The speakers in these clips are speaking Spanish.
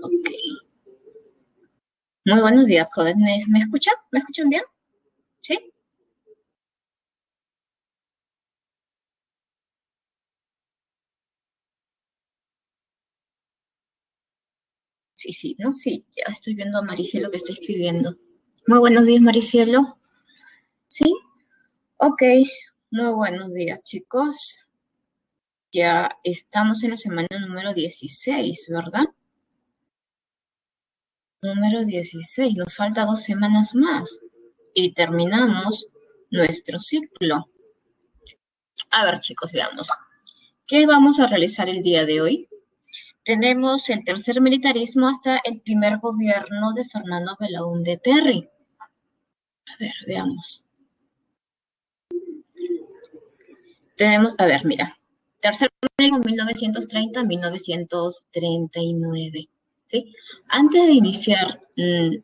Ok. Muy buenos días, jóvenes. ¿Me escuchan? ¿Me escuchan bien? ¿Sí? Sí, sí, ¿no? Sí, ya estoy viendo a Maricielo que está escribiendo. Muy buenos días, Maricielo. ¿Sí? Ok. Muy buenos días, chicos. Ya estamos en la semana número 16, ¿verdad? Número 16. Nos falta 2 semanas más y terminamos nuestro ciclo. A ver, chicos, veamos. ¿Qué vamos a realizar el día de hoy? Tenemos el tercer militarismo hasta el primer gobierno de Fernando Belaúnde Terry. A ver, veamos. Tenemos, a ver, mira. Tercer militarismo 1930-1939. ¿Sí? Antes de iniciar,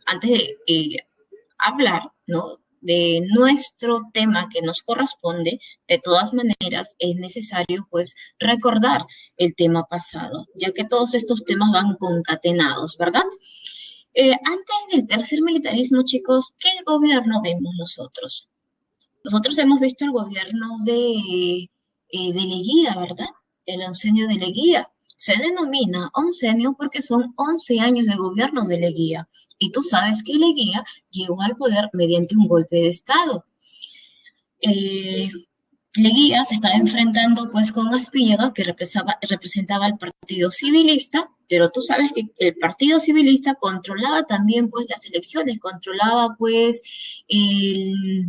antes de hablar, ¿no? De nuestro tema que nos corresponde, de todas maneras es necesario pues recordar el tema pasado, ya que todos estos temas van concatenados, ¿verdad? Antes del tercer militarismo, chicos, ¿qué gobierno vemos nosotros? Nosotros hemos visto el gobierno de Leguía, ¿verdad? El oncenio de Leguía. Se denomina oncenio porque son 11 años de gobierno de Leguía. Y tú sabes que Leguía llegó al poder mediante un golpe de Estado. Eh, Leguía se estaba enfrentando pues con Aspíllaga, que representaba al Partido Civilista, pero tú sabes que el Partido Civilista controlaba también pues las elecciones, controlaba pues el,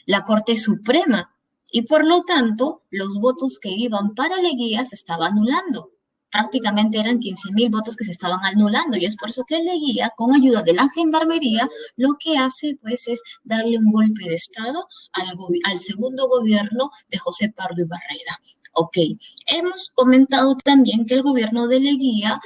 la Corte Suprema y por lo tanto los votos que iban para Leguía se estaban anulando. Prácticamente eran 15.000 votos que se estaban anulando y es por eso que Leguía, con ayuda de la gendarmería, lo que hace pues es darle un golpe de Estado al segundo gobierno de José Pardo y Barreda. Ok, hemos comentado también que el gobierno de Leguía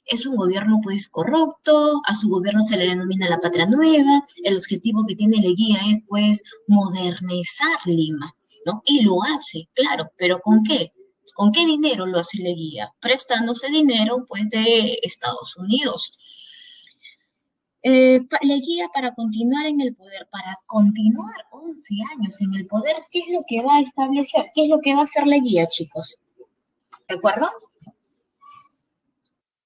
es un gobierno pues corrupto, a su gobierno se le denomina la patria nueva, el objetivo que tiene Leguía es pues modernizar Lima, ¿no? Y lo hace, claro, pero ¿con qué? ¿Con qué dinero lo hace Leguía? Prestándose dinero pues de Estados Unidos. Leguía para continuar en el poder, para continuar 11 años en el poder, ¿qué es lo que va a establecer? ¿Qué es lo que va a hacer Leguía, chicos? ¿De acuerdo?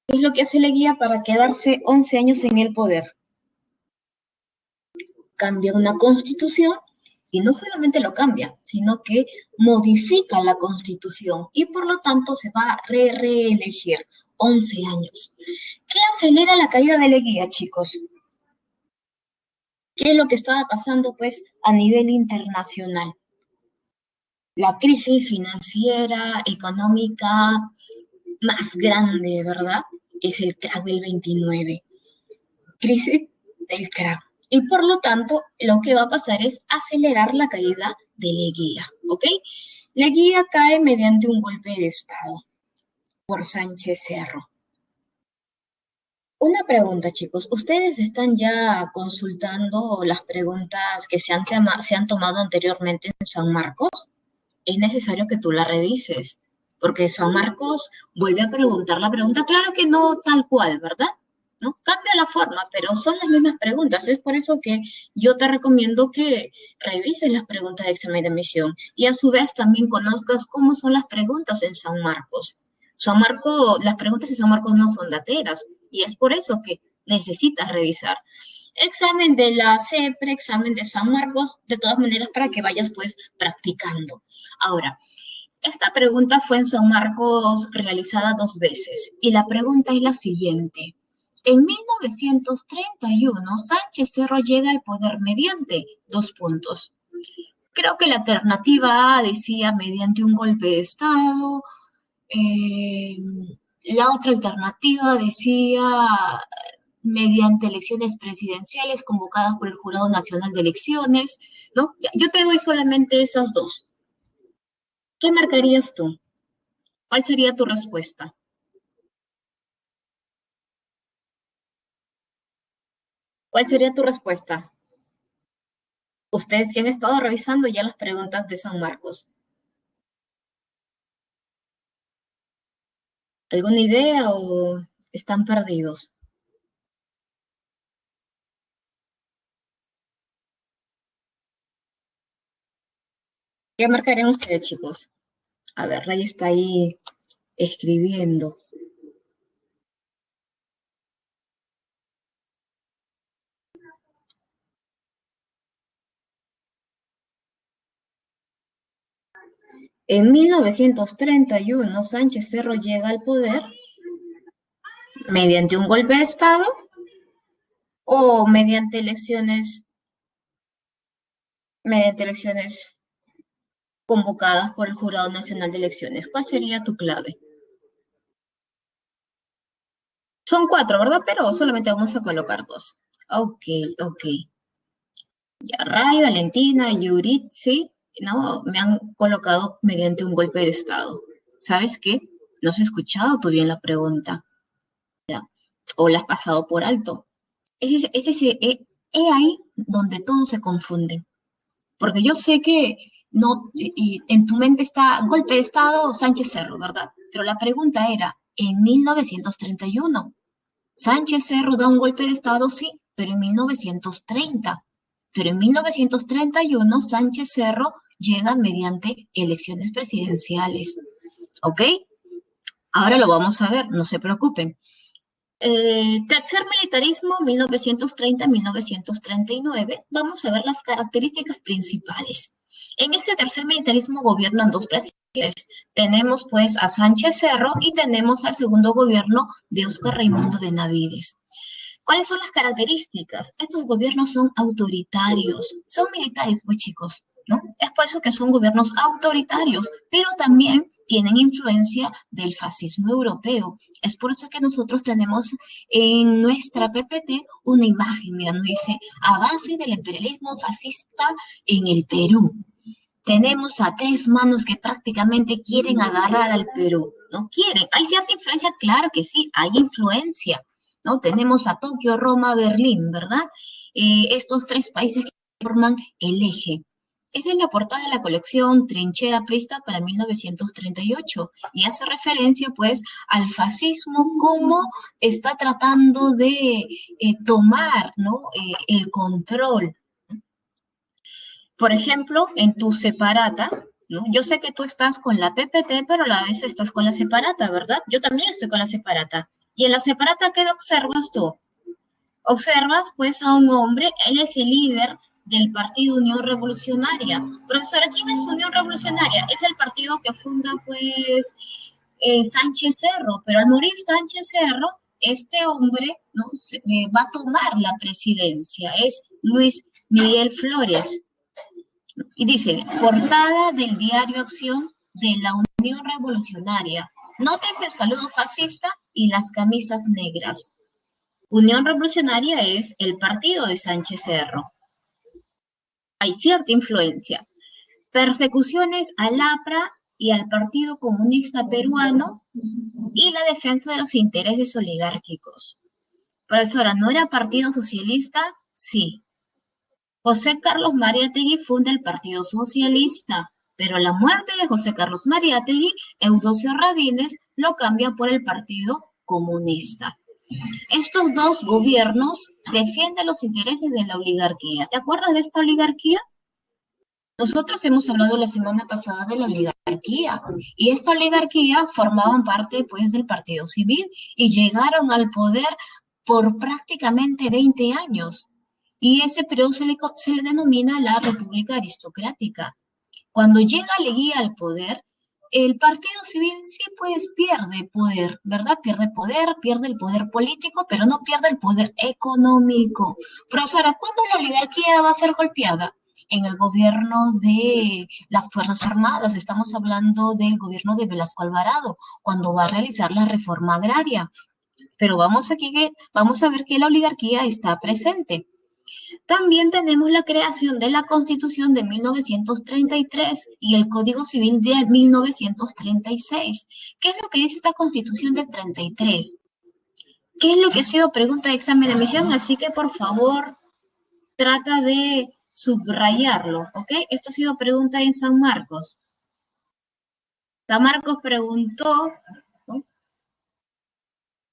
¿Qué es lo que hace Leguía para quedarse 11 años en el poder? Cambia una constitución y no solamente lo cambia, sino que modifica la constitución y por lo tanto se va a reelegir 11 años. ¿Qué acelera la caída de Leguía, chicos? ¿Qué es lo que estaba pasando pues a nivel internacional? La crisis financiera, económica más grande, ¿verdad? Es el crack del 29. Crisis del crack. Y por lo tanto, lo que va a pasar es acelerar la caída de Leguía, ¿ok? Leguía cae mediante un golpe de Estado por Sánchez Cerro. Una pregunta, chicos. ¿Ustedes están ya consultando las preguntas que se han tomado anteriormente en San Marcos? Es necesario que tú la revises, porque San Marcos vuelve a preguntar la pregunta, claro que no tal cual, ¿verdad? ¿No? Cambia la forma, pero son las mismas preguntas. Es por eso que yo te recomiendo que revises las preguntas de examen de admisión y a su vez también conozcas cómo son las preguntas en San Marcos. San Marcos, las preguntas en San Marcos no son dateras y es por eso que necesitas revisar. Examen de la CEPRE, examen de San Marcos, de todas maneras para que vayas pues practicando. Ahora, esta pregunta fue en San Marcos realizada 2 veces y la pregunta es la siguiente. En 1931, Sánchez Cerro llega al poder mediante 2 puntos. Creo que la alternativa A decía mediante un golpe de Estado, eh, la otra alternativa decía mediante elecciones presidenciales convocadas por el Jurado Nacional de Elecciones, ¿no? Yo te doy solamente esas dos. ¿Qué marcarías tú? ¿Cuál sería tu respuesta? ¿Cuál sería tu respuesta? Ustedes que han estado revisando ya las preguntas de San Marcos. ¿Alguna idea o Están perdidos. ¿Qué marcarán ustedes, chicos? A ver, Ray está ahí escribiendo. En 1931, Sánchez Cerro llega al poder mediante un golpe de Estado o mediante elecciones convocadas por el Jurado Nacional de Elecciones. ¿Cuál sería tu clave? Son cuatro, ¿verdad? Pero solamente vamos a colocar dos. Ok, ok. Ya, Ray, Valentina, Yuritsi, ¿no? Me han colocado mediante un golpe de Estado. ¿Sabes qué? No has escuchado tú bien la pregunta, ¿ya? O la has pasado por alto. He ahí donde todos se confunden. Porque yo sé que no, y en tu mente está golpe de Estado Sánchez Cerro, ¿verdad? Pero la pregunta era, en 1931, Sánchez Cerro da un golpe de Estado, sí, pero en 1930. Pero en 1931, Sánchez Cerro llega mediante elecciones presidenciales. ¿Ok? Ahora lo vamos a ver, no se preocupen. Tercer militarismo, 1930-1939. Vamos a ver las características principales. En ese tercer militarismo gobiernan dos presidentes. Tenemos pues a Sánchez Cerro y tenemos al segundo gobierno de Óscar Raimundo Benavides. ¿Cuáles son las características? Estos gobiernos son autoritarios, son militares, pues chicos, ¿no? Es por eso que son gobiernos autoritarios, pero también tienen influencia del fascismo europeo. Es por eso que nosotros tenemos en nuestra PPT una imagen, mira, nos dice, a base del imperialismo fascista en el Perú. Tenemos a tres manos que prácticamente quieren agarrar al Perú, ¿no? Quieren. ¿Hay cierta influencia? Claro que sí, hay influencia, ¿no? Tenemos a Tokio, Roma, Berlín, ¿verdad? Estos tres países que forman el eje. Esta es la portada de la colección Trinchera Prista para 1938 y hace referencia pues al fascismo como está tratando de tomar, ¿no? El control. Por ejemplo, en tu separata, ¿no? Yo sé que tú estás con la PPT, pero a la vez estás con la separata, ¿verdad? Yo también estoy con la separata. Y en la separata, ¿qué observas tú? Observas, pues, a un hombre, él es el líder del Partido Unión Revolucionaria. Profesora, ¿quién es Unión Revolucionaria? Es el partido que funda, pues, Sánchez Cerro, pero al morir Sánchez Cerro, este hombre, ¿no? Va a tomar la presidencia, es Luis Miguel Flores. Y dice, portada del diario Acción de la Unión Revolucionaria. Nótese el saludo fascista y las camisas negras. Unión Revolucionaria es el partido de Sánchez Cerro. Hay cierta influencia. Persecuciones al APRA y al Partido Comunista Peruano y la defensa de los intereses oligárquicos. Profesora, ¿no era Partido Socialista? Sí. José Carlos Mariátegui funda el Partido Socialista, pero a la muerte de José Carlos Mariátegui, Eudosio Rabines lo cambia por el Partido Comunista. Estos dos gobiernos defienden los intereses de la oligarquía. ¿Te acuerdas de esta oligarquía? Nosotros hemos hablado la semana pasada de la oligarquía y esta oligarquía formaban parte pues del Partido Civil y llegaron al poder por prácticamente 20 años. Y ese periodo se le denomina la República Aristocrática. Cuando llega Leguía al poder, el Partido Civil sí pues pierde poder, ¿verdad? Pierde el poder político, pero no pierde el poder económico. Profesora, ¿cuándo la oligarquía va a ser golpeada? En el gobierno de las Fuerzas Armadas, estamos hablando del gobierno de Velasco Alvarado, cuando va a realizar la reforma agraria. Pero vamos a ver que la oligarquía está presente. También tenemos la creación de la Constitución de 1933 y el Código Civil de 1936. ¿Qué es lo que dice esta Constitución del 33? ¿Qué es lo que ha sido pregunta de examen de admisión? Así que por favor trata de subrayarlo, ¿ok? Esto ha sido pregunta en San Marcos. San Marcos preguntó, ¿no?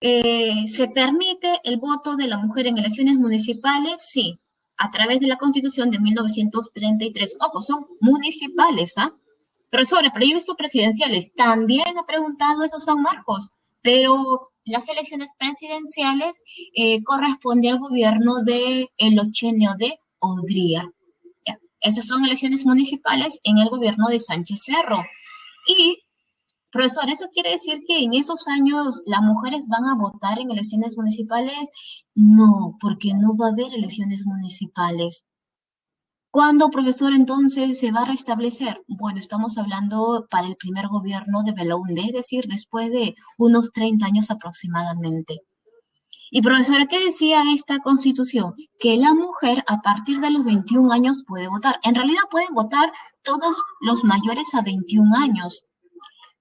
¿Se permite el voto de la mujer en elecciones municipales? Sí, a través de la Constitución de 1933. Ojo, son municipales, ¿ah? Profesora, pero yo he visto presidenciales. También ha preguntado eso San Marcos, pero las elecciones presidenciales corresponde al gobierno de el Ochenio de Odría. ¿Ya? Esas son elecciones municipales en el gobierno de Sánchez Cerro. Y profesor, ¿eso quiere decir que en esos años las mujeres van a votar en elecciones municipales? No, porque no va a haber elecciones municipales. ¿Cuándo, profesor, entonces se va a restablecer? Bueno, estamos hablando para el primer gobierno de Belaúnde, es decir, después de unos 30 años aproximadamente. Y profesora, ¿qué decía esta constitución? Que la mujer a partir de los 21 años puede votar. En realidad pueden votar todos los mayores a 21 años.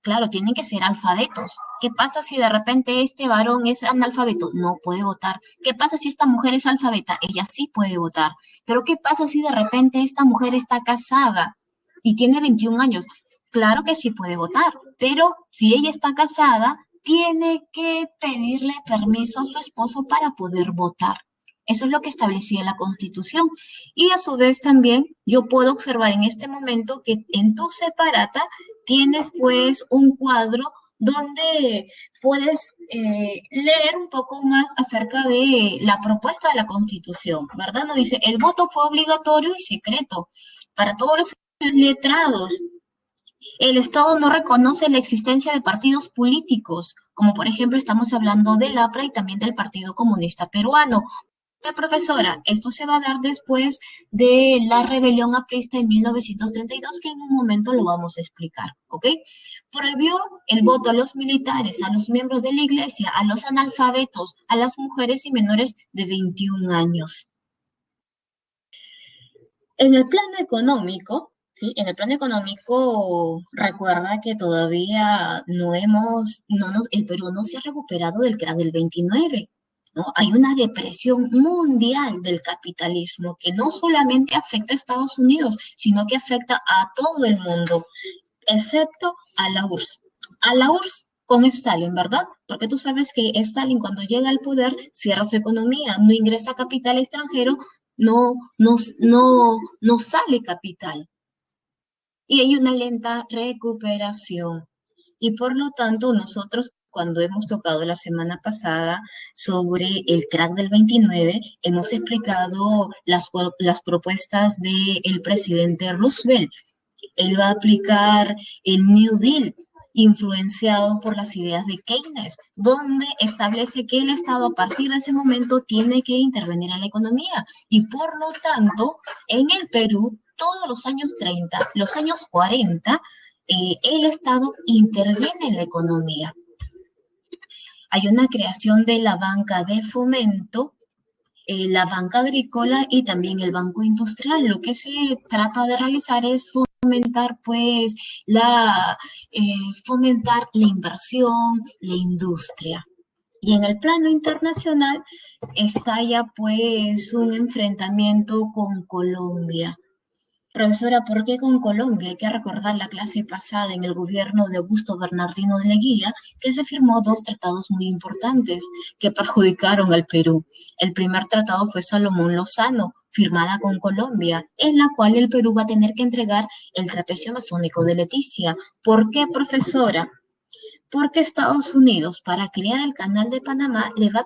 Claro, tienen que ser alfabetos. ¿Qué pasa si de repente este varón es analfabeto? No puede votar. ¿Qué pasa si esta mujer es alfabeta? Ella sí puede votar. Pero ¿qué pasa si de repente esta mujer está casada y tiene 21 años? Claro que sí puede votar, pero si ella está casada, tiene que pedirle permiso a su esposo para poder votar. Eso es lo que establecía la Constitución. Y a su vez también yo puedo observar en este momento que en tu separata tienes pues un cuadro donde puedes leer un poco más acerca de la propuesta de la Constitución, ¿verdad? Nos dice, el voto fue obligatorio y secreto para todos los letrados. El Estado no reconoce la existencia de partidos políticos, como por ejemplo estamos hablando del APRA y también del Partido Comunista Peruano. Profesora, esto se va a dar después de la rebelión aprista en 1932, que en un momento lo vamos a explicar, ¿ok? Prohibió el voto a los militares, a los miembros de la iglesia, a los analfabetos, a las mujeres y menores de 21 años. En el plano económico, ¿sí? En el plano económico, recuerda que todavía el Perú no se ha recuperado del crack del 29, ¿no? Hay una depresión mundial del capitalismo que no solamente afecta a Estados Unidos, sino que afecta a todo el mundo, excepto a la URSS. A la URSS con Stalin, ¿verdad? Porque tú sabes que Stalin cuando llega al poder cierra su economía, no ingresa capital extranjero, no sale capital. Y hay una lenta recuperación. Y por lo tanto, nosotros cuando hemos tocado la semana pasada sobre el crack del 29, hemos explicado las propuestas del presidente Roosevelt. Él va a aplicar el New Deal, influenciado por las ideas de Keynes, donde establece que el Estado a partir de ese momento tiene que intervenir en la economía. Y por lo tanto, en el Perú, todos los años 30, los años 40, el Estado interviene en la economía. Hay una creación de la banca de fomento, la banca agrícola y también el banco industrial. Lo que se trata de realizar es fomentar pues fomentar la inversión, la industria. Y en el plano internacional estalla pues un enfrentamiento con Colombia. Profesora, ¿por qué con Colombia? Hay que recordar la clase pasada en el gobierno de Augusto Bernardino de Leguía, que se firmó dos tratados muy importantes que perjudicaron al Perú. El primer tratado fue Salomón Lozano, firmada con Colombia, en la cual el Perú va a tener que entregar el trapecio amazónico de Leticia. ¿Por qué, profesora? Porque Estados Unidos, para crear el canal de Panamá, le va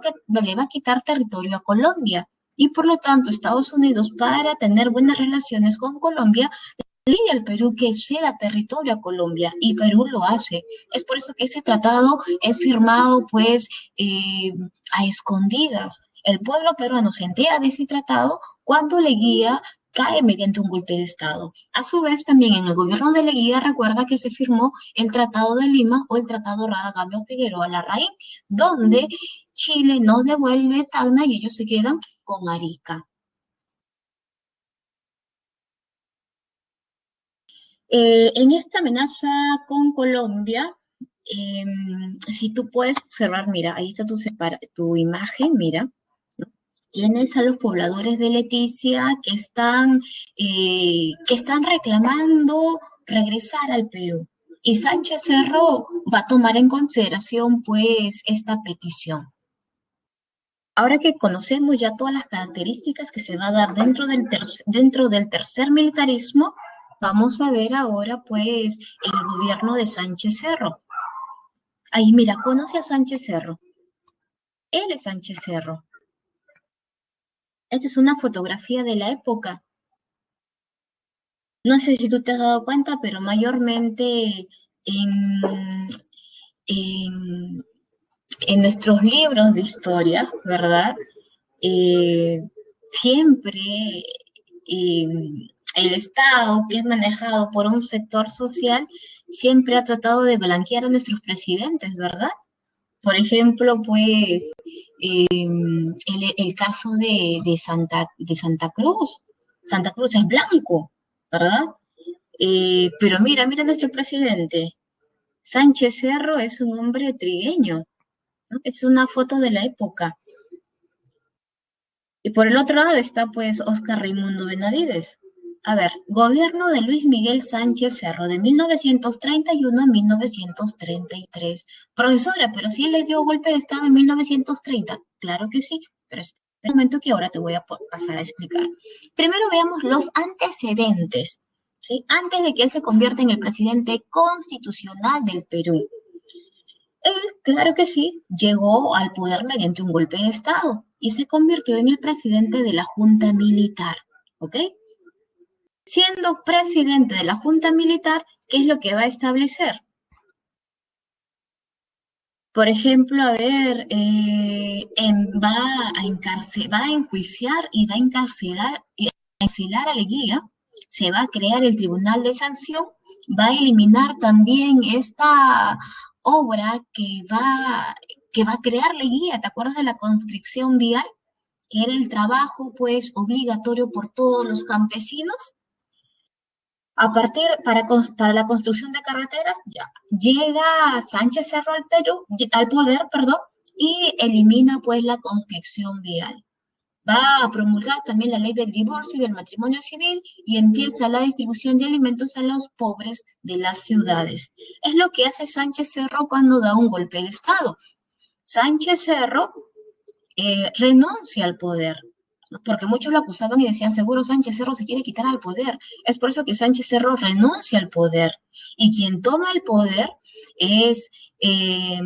a quitar territorio a Colombia. Y por lo tanto, Estados Unidos, para tener buenas relaciones con Colombia, le pide al Perú que ceda territorio a Colombia y Perú lo hace. Es por eso que ese tratado es firmado pues a escondidas. El pueblo peruano se entera de ese tratado cuando Leguía cae mediante un golpe de Estado. A su vez, también en el gobierno de Leguía recuerda que se firmó el Tratado de Lima o el Tratado Rada-Figueroa Larraín, donde Chile nos devuelve Tacna y ellos se quedan con Arica. En esta amenaza con Colombia, si tú puedes observar, mira, ahí está tu imagen, mira, ¿no? Tienes a los pobladores de Leticia que están reclamando regresar al Perú. Y Sánchez Cerro va a tomar en consideración, pues, esta petición. Ahora que conocemos ya todas las características que se va a dar dentro del tercer militarismo, vamos a ver ahora, pues, el gobierno de Sánchez Cerro. Ahí, mira, conoce a Sánchez Cerro. Él es Sánchez Cerro. Esta es una fotografía de la época. No sé si tú te has dado cuenta, pero mayormente en, en, en nuestros libros de historia, ¿verdad? Siempre eh, el Estado, que es manejado por un sector social, siempre ha tratado de blanquear a nuestros presidentes, ¿verdad? Por ejemplo, pues el caso de Santa Cruz. Santa Cruz es blanco, ¿verdad? Pero mira nuestro presidente. Sánchez Cerro es un hombre trigueño, ¿no? Es una foto de la época. Y por el otro lado está pues Óscar Raimundo Benavides. A ver, gobierno de Luis Miguel Sánchez Cerro de 1931 a 1933. Profesora, pero si él le dio golpe de Estado en 1930. Claro que sí, pero es el momento que ahora te voy a pasar a explicar. Primero veamos los antecedentes, ¿sí? Antes de que él se convierta en el presidente constitucional del Perú. Él, claro que sí, llegó al poder mediante un golpe de Estado y se convirtió en el presidente de la Junta Militar, ¿ok? Siendo presidente de la Junta Militar, ¿qué es lo que va a establecer? Por ejemplo, a ver, va a enjuiciar y va a encarcelar a Leguía, se va a crear el Tribunal de Sanción, va a eliminar también esta obra que va a crear Leguía, ¿te acuerdas de la conscripción vial? Que era el trabajo, pues, obligatorio por todos los campesinos. A partir, para la construcción de carreteras, ya llega Sánchez Cerro al Perú, al poder, perdón, y elimina pues la conscripción vial. Va a promulgar también la ley del divorcio y del matrimonio civil y empieza la distribución de alimentos a los pobres de las ciudades. Es lo que hace Sánchez Cerro cuando da un golpe de Estado. Sánchez Cerro renuncia al poder, ¿no? Porque muchos lo acusaban y decían, seguro Sánchez Cerro se quiere quitar al poder. Es por eso que Sánchez Cerro renuncia al poder. Y quien toma el poder es eh,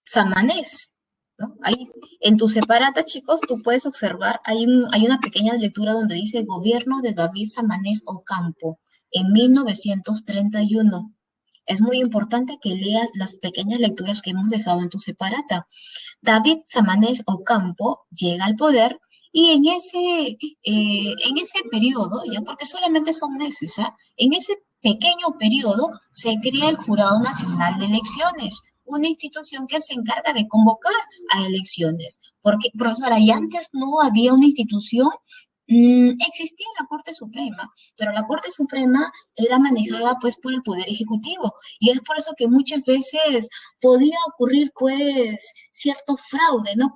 Samanés, ¿no? Ahí, en tu separata, chicos, tú puedes observar, hay una pequeña lectura donde dice Gobierno de David Samanés Ocampo en 1931. Es muy importante que leas las pequeñas lecturas que hemos dejado en tu separata. David Samanez Ocampo llega al poder y en ese periodo, ya porque solamente son meses, ¿ah? En ese pequeño periodo se crea el Jurado Nacional de Elecciones, una institución que se encarga de convocar a elecciones. Porque, profesora, y antes no había una institución, existía la Corte Suprema, pero la Corte Suprema era manejada pues por el Poder Ejecutivo y es por eso que muchas veces podía ocurrir pues cierto fraude, no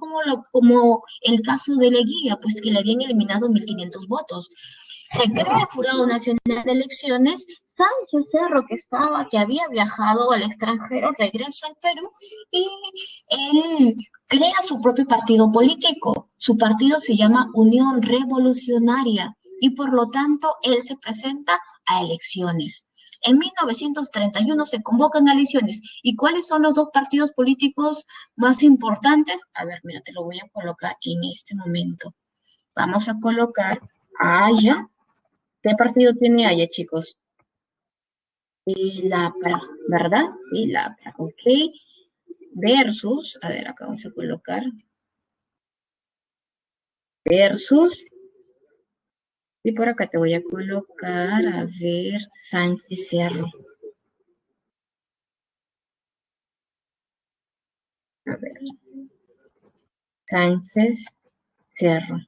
como el caso de Leguía, pues que le habían eliminado 1.500 votos. Se crea el Jurado Nacional de Elecciones, Sánchez Cerro, que había viajado al extranjero, regresa al Perú y él crea su propio partido político. Su partido se llama Unión Revolucionaria y por lo tanto él se presenta a elecciones. En 1931 se convocan a elecciones. ¿Y cuáles son los dos partidos políticos más importantes? A ver, mira, te lo voy a colocar en este momento. Vamos a colocar a Haya. ¿Qué partido tiene Haya, chicos? El APRA, ¿verdad? El APRA, ok. Versus, a ver, acá vamos a colocar, versus, y por acá te voy a colocar, a ver, Sánchez Cerro. A ver, Sánchez Cerro.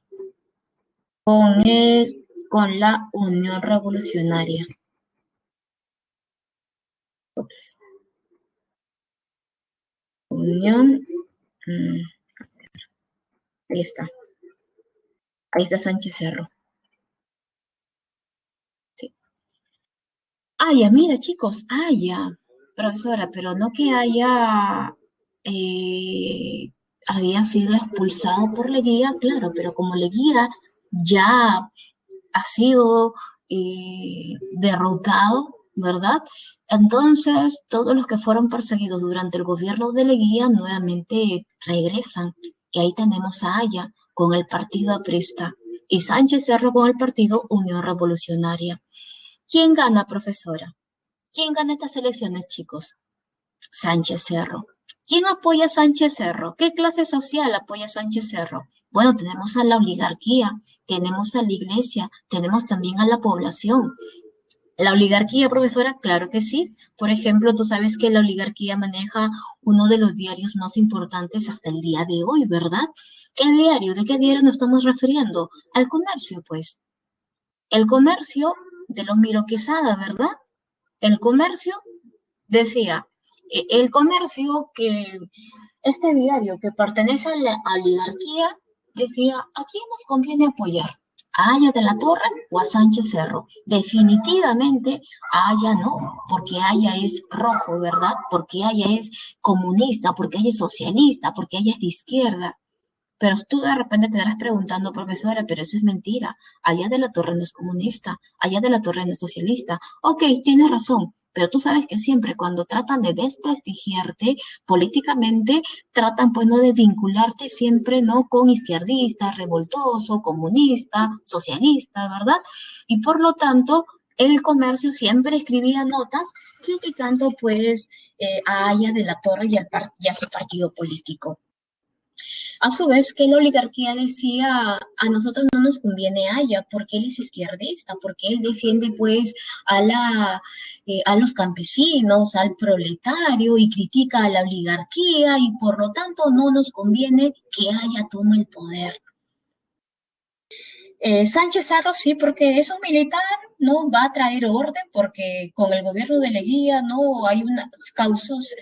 Con la Unión Revolucionaria. Ups. Unión, mm, ahí está. Ahí está Sánchez Cerro. Sí. Ya, mira, chicos, ya, profesora, pero no que eh, había sido expulsado por Leguía, claro, pero como Leguía ya ha sido derrotado, ¿verdad? Entonces, todos los que fueron perseguidos durante el gobierno de Leguía nuevamente regresan. Y ahí tenemos a Aya con el partido aprista y Sánchez Cerro con el partido Unión Revolucionaria. ¿Quién gana, profesora? ¿Quién gana estas elecciones, chicos? Sánchez Cerro. ¿Quién apoya a Sánchez Cerro? ¿Qué clase social apoya a Sánchez Cerro? Bueno, tenemos a la oligarquía, tenemos a la iglesia, tenemos también a la población. La oligarquía, profesora, claro que sí. Por ejemplo, tú sabes que la oligarquía maneja uno de los diarios más importantes hasta el día de hoy, ¿verdad? ¿Qué diario? ¿De qué diario nos estamos refiriendo? Al comercio, pues. El comercio de los Miro Quesada, ¿verdad? El comercio decía, el comercio que este diario que pertenece a la oligarquía decía, ¿a quién nos conviene apoyar? ¿A Aya de la Torre o a Sánchez Cerro? Definitivamente a Aya no, porque Aya es rojo, ¿verdad? Porque Aya es comunista, porque ella es socialista, porque ella es de izquierda. Pero tú de repente te estarás preguntando, profesora, pero eso es mentira. Allá de la Torre no es comunista, allá de la Torre no es socialista. Ok, tienes razón, pero tú sabes que siempre cuando tratan de desprestigiarte políticamente, tratan pues no de vincularte siempre no con izquierdista, revoltoso, comunista, socialista, ¿verdad? Y por lo tanto, el comercio siempre escribía notas criticando pues a Aya de la Torre y a su partido político. A su vez, que la oligarquía decía, a nosotros no nos conviene Haya, porque él es izquierdista, porque él defiende pues a los campesinos, al proletario y critica a la oligarquía y por lo tanto no nos conviene que Haya tome el poder. Sánchez Cerro sí, porque es un militar, no va a traer orden, porque con el gobierno de Leguía no hay una causas,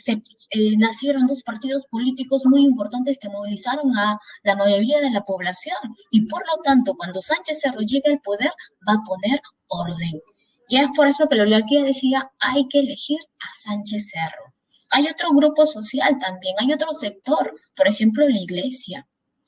nacieron dos partidos políticos muy importantes que movilizaron a la mayoría de la población y por lo tanto cuando Sánchez Cerro llegue al poder va a poner orden. Y es por eso que la oligarquía decía hay que elegir a Sánchez Cerro. Hay otro grupo social también, hay otro sector, por ejemplo la iglesia.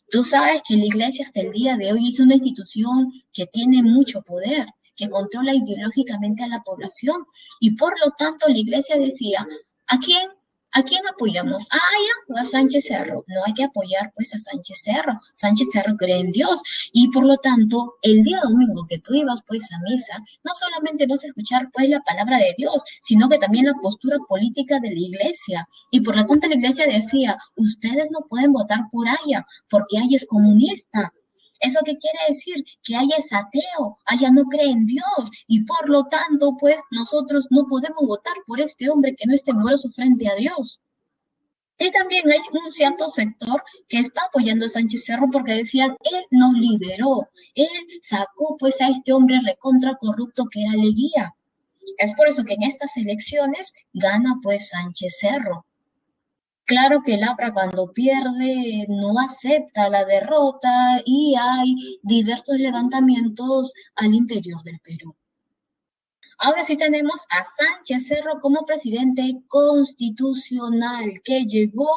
Tú sabes que la iglesia hasta el día de hoy es una institución que tiene mucho poder, que controla ideológicamente a la población y por lo tanto la iglesia decía, ¿a quién? ¿A quién apoyamos? ¿A Aya o a Sánchez Cerro? No hay que apoyar pues a Sánchez Cerro. Sánchez Cerro cree en Dios y por lo tanto el día domingo que tú ibas pues a misa, no solamente vas a escuchar pues la palabra de Dios, sino que también la postura política de la iglesia. Y por lo tanto la iglesia decía, ustedes no pueden votar por Aya, porque Aya es comunista. ¿Eso qué quiere decir? Que Aya es ateo, Aya no cree en Dios y por lo tanto, pues nosotros no podemos votar por este hombre que no es temeroso frente a Dios. Y también hay un cierto sector que está apoyando a Sánchez Cerro porque decía, él nos liberó, él sacó pues a este hombre recontra corrupto que era Leguía. Es por eso que en estas elecciones gana pues Sánchez Cerro. Claro que Labra cuando pierde no acepta la derrota y hay diversos levantamientos al interior del Perú. Ahora sí tenemos a Sánchez Cerro como presidente constitucional que llegó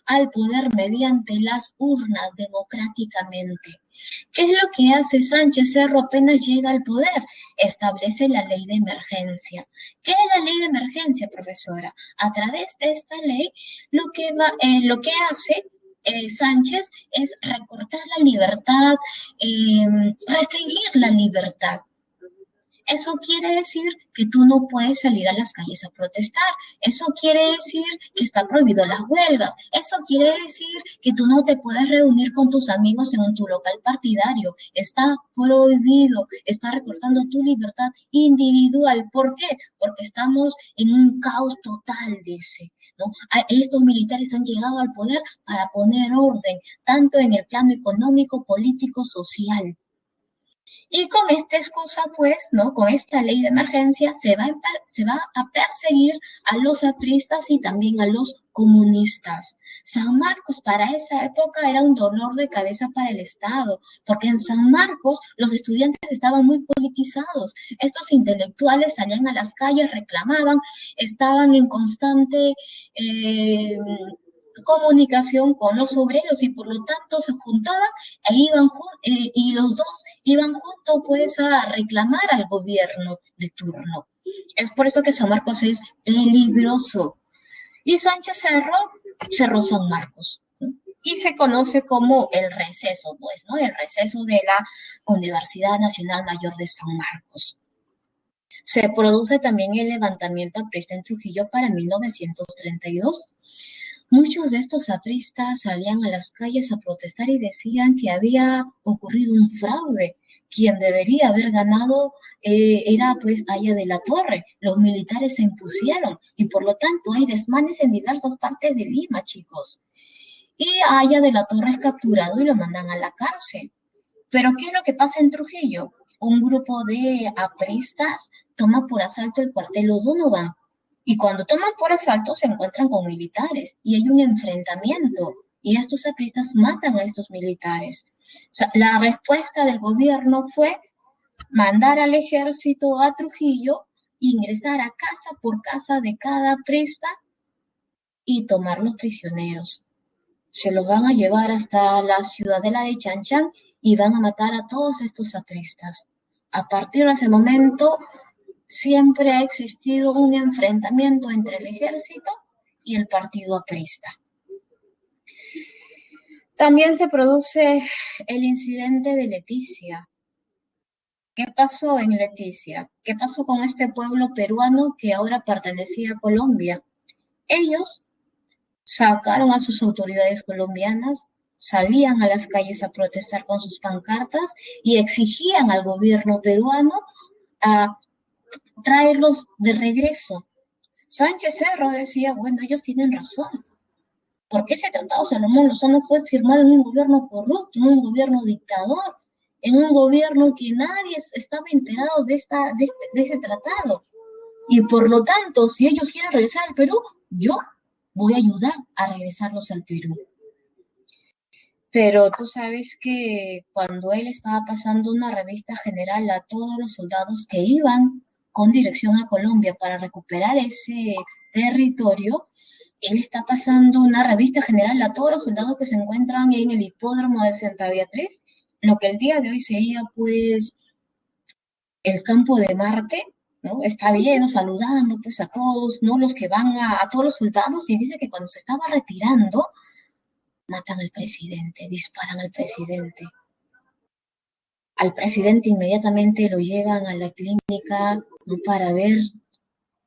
al poder mediante las urnas democráticamente. ¿Qué es lo que hace Sánchez Cerro apenas llega al poder? Establece la ley de emergencia. ¿Qué es la ley de emergencia, profesora? A través de esta ley, lo que hace Sánchez es recortar la libertad, restringir la libertad. Eso quiere decir que tú no puedes salir a las calles a protestar. Eso quiere decir que está prohibido las huelgas. Eso quiere decir que tú no te puedes reunir con tus amigos en tu local partidario. Está prohibido. Está recortando tu libertad individual. ¿Por qué? Porque estamos en un caos total, dice. ¿No? Estos militares han llegado al poder para poner orden, tanto en el plano económico, político, social. Y con esta excusa, pues, ¿no? Con esta ley de emergencia se va a perseguir a los apristas y también a los comunistas. San Marcos para esa época era un dolor de cabeza para el Estado, porque en San Marcos los estudiantes estaban muy politizados. Estos intelectuales salían a las calles, reclamaban, estaban en constante eh, comunicación con los obreros y por lo tanto se juntaban y los dos iban juntos pues a reclamar al gobierno de turno. Es por eso que San Marcos es peligroso. Y Sánchez cerró San Marcos, ¿sí? Y se conoce como el receso, pues, ¿no? El receso de la Universidad Nacional Mayor de San Marcos. Se produce también el levantamiento aprista en Trujillo para 1932. Muchos de estos apristas salían a las calles a protestar y decían que había ocurrido un fraude. Quien debería haber ganado era pues Aya de la Torre. Los militares se impusieron y por lo tanto hay desmanes en diversas partes de Lima, chicos. Y Aya de la Torre es capturado y lo mandan a la cárcel. Pero ¿qué es lo que pasa en Trujillo? Un grupo de apristas toma por asalto el cuartel O'Donovan y cuando toman por asalto se encuentran con militares y hay un enfrentamiento y estos apristas matan a estos militares. O sea, la respuesta del gobierno fue mandar al ejército a Trujillo, ingresar a casa por casa de cada aprista y tomar los prisioneros. Se los van a llevar hasta la ciudadela de Chanchan y van a matar a todos estos apristas. A partir de ese momento, siempre ha existido un enfrentamiento entre el ejército y el partido aprista. También se produce el incidente de Leticia. ¿Qué pasó en Leticia? ¿Qué pasó con este pueblo peruano que ahora pertenecía a Colombia? Ellos sacaron a sus autoridades colombianas, salían a las calles a protestar con sus pancartas y exigían al gobierno peruano a traerlos de regreso. Sánchez Cerro decía, bueno, ellos tienen razón, porque ese tratado Salomón Lozano fue firmado en un gobierno corrupto, en un gobierno dictador, en un gobierno que nadie estaba enterado de ese tratado. Y por lo tanto, si ellos quieren regresar al Perú, yo voy a ayudar a regresarlos al Perú. Pero tú sabes que cuando él estaba pasando una revista general a todos los soldados que iban con dirección a Colombia para recuperar ese territorio, él está pasando una revista general a todos los soldados que se encuentran en el hipódromo de Santa Beatriz, lo que el día de hoy sería pues el campo de Marte, ¿no? Está bien, ¿no? Saludando pues a todos, ¿no? Los que van a todos los soldados y dice que cuando se estaba retirando, matan al presidente, disparan al presidente. Al presidente inmediatamente lo llevan a la clínica, ¿no? Para ver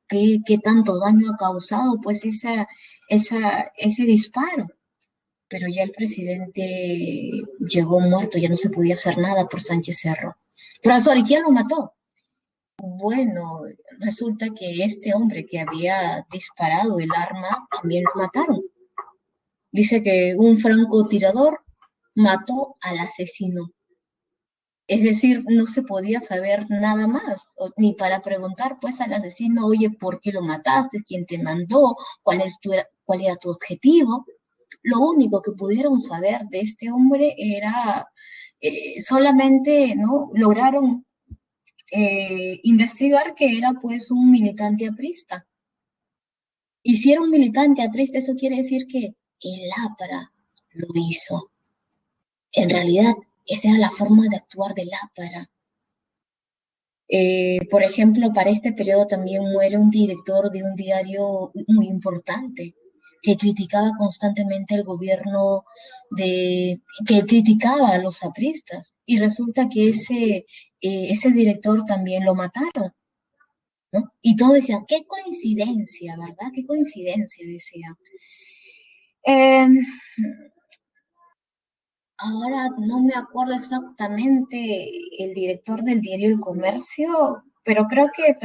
qué tanto daño ha causado pues ese disparo. Pero ya el presidente llegó muerto, ya no se podía hacer nada por Sánchez Cerro. Profesor, ¿y quién lo mató? Bueno, resulta que este hombre que había disparado el arma también lo mataron. Dice que un francotirador mató al asesino. Es decir, no se podía saber nada más, ni para preguntar pues al asesino, oye, ¿por qué lo mataste? ¿Quién te mandó? ¿Cuál era tu objetivo? Lo único que pudieron saber de este hombre era solamente, ¿no? Lograron investigar que era pues un militante aprista. Y si era un militante aprista, eso quiere decir que el APRA lo hizo. En realidad, esa era la forma de actuar del APRA. Por ejemplo, para este periodo también muere un director de un diario muy importante que criticaba constantemente el gobierno que criticaba a los apristas y resulta que ese director también lo mataron, ¿no? Y todos decían, qué coincidencia, ¿verdad? Qué coincidencia, decían. Eh, Ahora no me acuerdo exactamente el director del diario El Comercio, pero creo que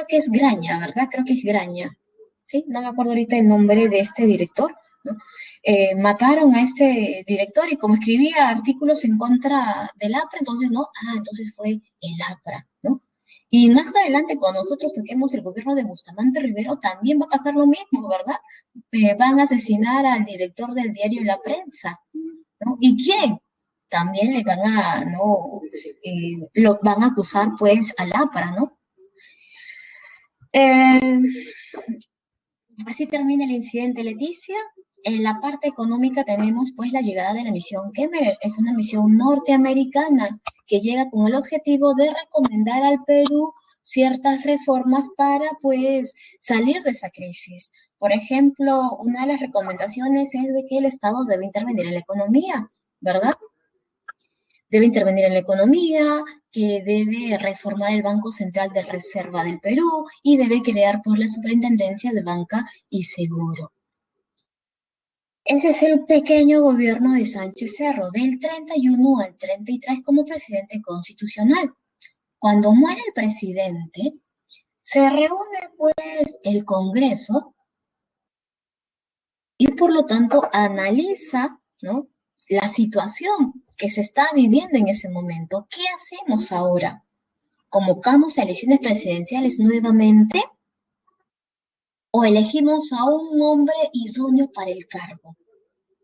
es Graña, ¿verdad? Creo que es Graña. Sí, no me acuerdo ahorita el nombre de este director, ¿no? Mataron a este director y como escribía artículos en contra del APRA, entonces, ¿no? Ah, entonces fue el APRA, ¿no? Y más adelante, cuando nosotros toquemos el gobierno de Bustamante Rivero, también va a pasar lo mismo, ¿verdad? Van a asesinar al director del diario La Prensa, ¿no? ¿Y quién? También le van a, ¿no? Lo van a acusar, pues, al APRA, ¿no? Eh, Así termina el incidente, Leticia. En la parte económica tenemos pues la llegada de la misión Kemmerer. Es una misión norteamericana que llega con el objetivo de recomendar al Perú ciertas reformas para pues salir de esa crisis. Por ejemplo, una de las recomendaciones es de que el Estado debe intervenir en la economía, ¿verdad? Debe intervenir en la economía, que debe reformar el Banco Central de Reserva del Perú y debe crear pues la Superintendencia de Banca y Seguro. Ese es el pequeño gobierno de Sánchez Cerro, del 31 al 33 como presidente constitucional. Cuando muere el presidente, se reúne pues el Congreso y por lo tanto analiza, ¿no?, la situación que se está viviendo en ese momento. ¿Qué hacemos ahora? ¿Convocamos a elecciones presidenciales nuevamente o elegimos a un hombre idóneo para el cargo?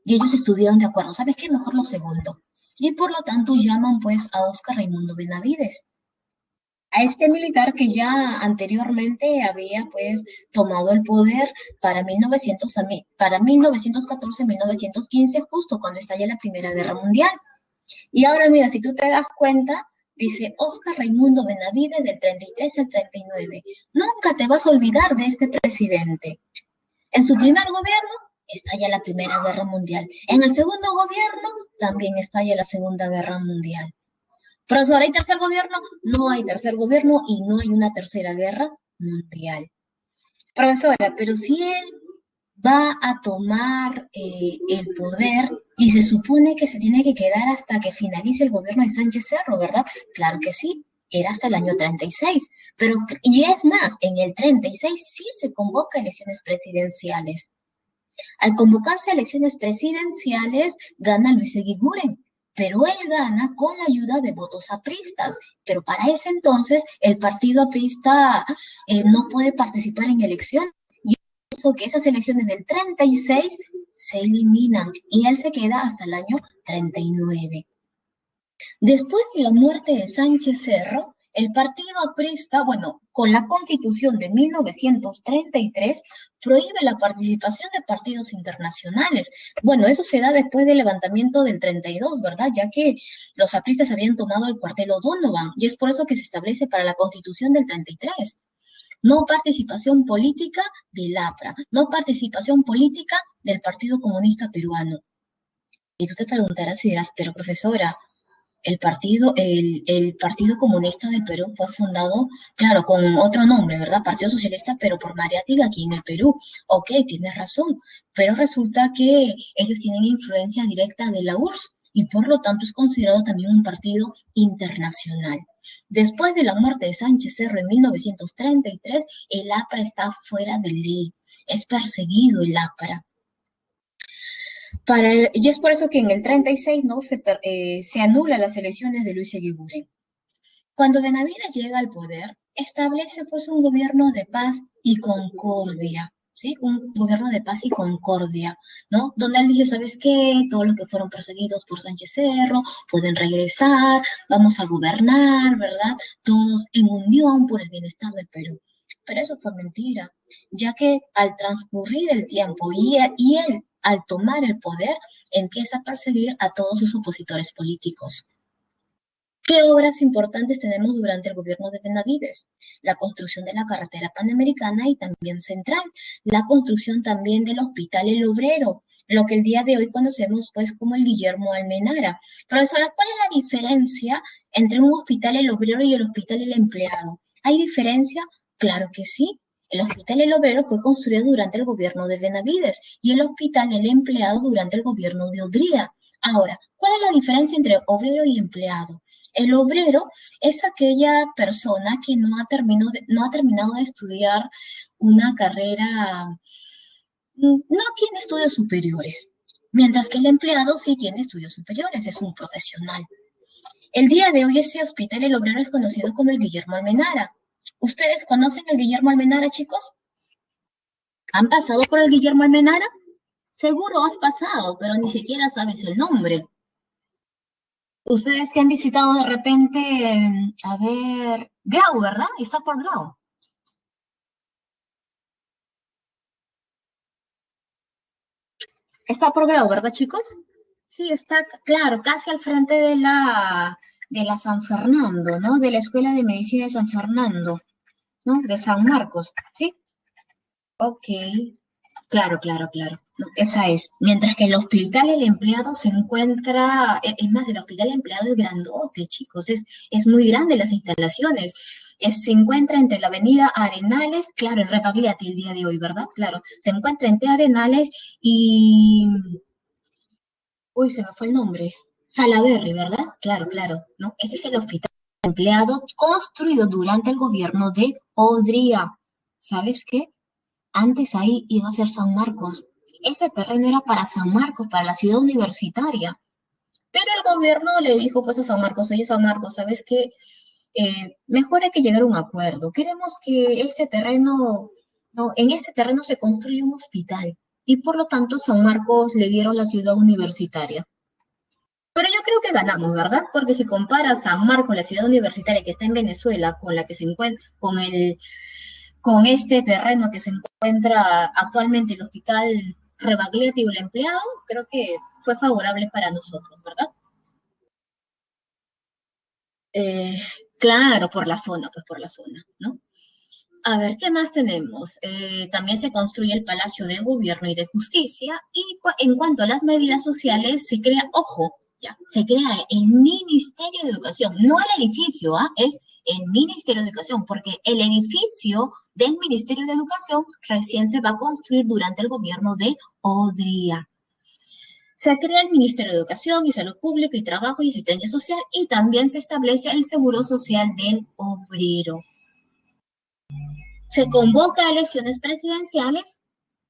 Y ellos estuvieron de acuerdo, ¿sabes qué? Mejor lo segundo. Y por lo tanto llaman pues a Óscar Raimundo Benavides, a este militar que ya anteriormente había pues tomado el poder para 1914-1915, justo cuando estalla la Primera Guerra Mundial. Y ahora mira, si tú te das cuenta, dice Óscar Raimundo Benavides del 33 al 39. Nunca te vas a olvidar de este presidente. En su primer gobierno estalla la Primera Guerra Mundial. En el segundo gobierno también estalla la Segunda Guerra Mundial. Profesor, ¿hay tercer gobierno? No hay tercer gobierno y no hay una tercera guerra mundial. Profesora, pero si él va a tomar el poder y se supone que se tiene que quedar hasta que finalice el gobierno de Sánchez Cerro, ¿verdad? Claro que sí, era hasta el año 36, pero, y es más, en el 36 sí se convoca elecciones presidenciales. Al convocarse a elecciones presidenciales, gana Luis Eguiguren, pero él gana con la ayuda de votos apristas. Pero para ese entonces, el partido aprista no puede participar en elecciones. Y eso que esas elecciones del 36 se eliminan y él se queda hasta el año 39. Después de la muerte de Sánchez Cerro, el partido aprista, bueno, con la Constitución de 1933, prohíbe la participación de partidos internacionales. Bueno, eso se da después del levantamiento del 32, ¿verdad? Ya que los apristas habían tomado el cuartel O'Donovan, y es por eso que se establece para la Constitución del 33. No participación política del APRA, no participación política del Partido Comunista Peruano. Y tú te preguntarás y dirás, pero profesora, el Partido Comunista del Perú fue fundado, claro, con otro nombre, ¿verdad? Partido Socialista, pero por Mariátegui aquí en el Perú. Ok, tienes razón, pero resulta que ellos tienen influencia directa de la URSS y por lo tanto es considerado también un partido internacional. Después de la muerte de Sánchez Cerro en 1933, el APRA está fuera de ley, es perseguido el APRA. Y es por eso que en el 36 ¿no? se anula las elecciones de Luis Eguiguren. Cuando Benavides llega al poder, establece pues un gobierno de paz y concordia, ¿sí? Un gobierno de paz y concordia, ¿no? Donde él dice, ¿sabes qué? Todos los que fueron perseguidos por Sánchez Cerro pueden regresar, vamos a gobernar, ¿verdad? Todos en unión por el bienestar del Perú. Pero eso fue mentira, ya que al transcurrir el tiempo y él, al tomar el poder, empieza a perseguir a todos sus opositores políticos. ¿Qué obras importantes tenemos durante el gobierno de Benavides? La construcción de la carretera panamericana y también central, la construcción también del Hospital El Obrero, lo que el día de hoy conocemos pues como el Guillermo Almenara. Profesora, ¿cuál es la diferencia entre un Hospital El Obrero y el Hospital El Empleado? ¿Hay diferencia? Claro que sí. El Hospital El Obrero fue construido durante el gobierno de Benavides y el Hospital El Empleado durante el gobierno de Odría. Ahora, ¿cuál es la diferencia entre obrero y empleado? El obrero es aquella persona que no ha terminado de estudiar una carrera no tiene estudios superiores, mientras que el empleado sí tiene estudios superiores, es un profesional. El día de hoy ese hospital, el obrero, es conocido como el Guillermo Almenara. ¿Ustedes conocen el Guillermo Almenara, chicos? ¿Han pasado por el Guillermo Almenara? Seguro has pasado, pero ni siquiera sabes el nombre. Ustedes que han visitado de repente, a ver, Grau, ¿verdad? Está por Grau. Está por Grau, ¿verdad, chicos? Sí, está, claro, casi al frente de la San Fernando, ¿no? De la Escuela de Medicina de San Fernando, ¿no? De San Marcos, ¿sí? Ok, claro, claro, claro. No, esa es. Mientras que el hospital, el empleado se encuentra, es más, el hospital el empleado es grandote, chicos, es muy grande las instalaciones. Se encuentra entre la avenida Arenales, claro, el Repagliati el día de hoy, ¿verdad? Claro, se encuentra entre Arenales y, uy, se me fue el nombre, Salaberry, ¿verdad? Claro, claro, ¿no? Ese es el hospital empleado construido durante el gobierno de Odría. ¿Sabes qué? Antes ahí iba a ser San Marcos. Ese terreno era para San Marcos, para la ciudad universitaria. Pero el gobierno le dijo pues a San Marcos, oye San Marcos, ¿sabes qué? Mejor hay que llegar a un acuerdo. Queremos que este terreno, no, en este terreno se construya un hospital. Y por lo tanto San Marcos le dieron la ciudad universitaria. Pero yo creo que ganamos, ¿verdad? Porque si comparas San Marcos, la ciudad universitaria que está en Venezuela, con la que se encuentra, con este terreno que se encuentra actualmente el Hospital Rebagliati o el empleado, creo que fue favorable para nosotros, ¿verdad? Eh, claro, por la zona, pues por la zona, ¿no? A ver, ¿qué más tenemos? También se construye el Palacio de Gobierno y de Justicia y en cuanto a las medidas sociales se crea, ojo, ya, se crea el Ministerio de Educación, no el edificio, ¿ah? Es el Ministerio de Educación, porque el edificio del Ministerio de Educación recién se va a construir durante el gobierno de Odría. Se crea el Ministerio de Educación y Salud Pública y Trabajo y Asistencia Social y también se establece el Seguro Social del Obrero. Se convoca a elecciones presidenciales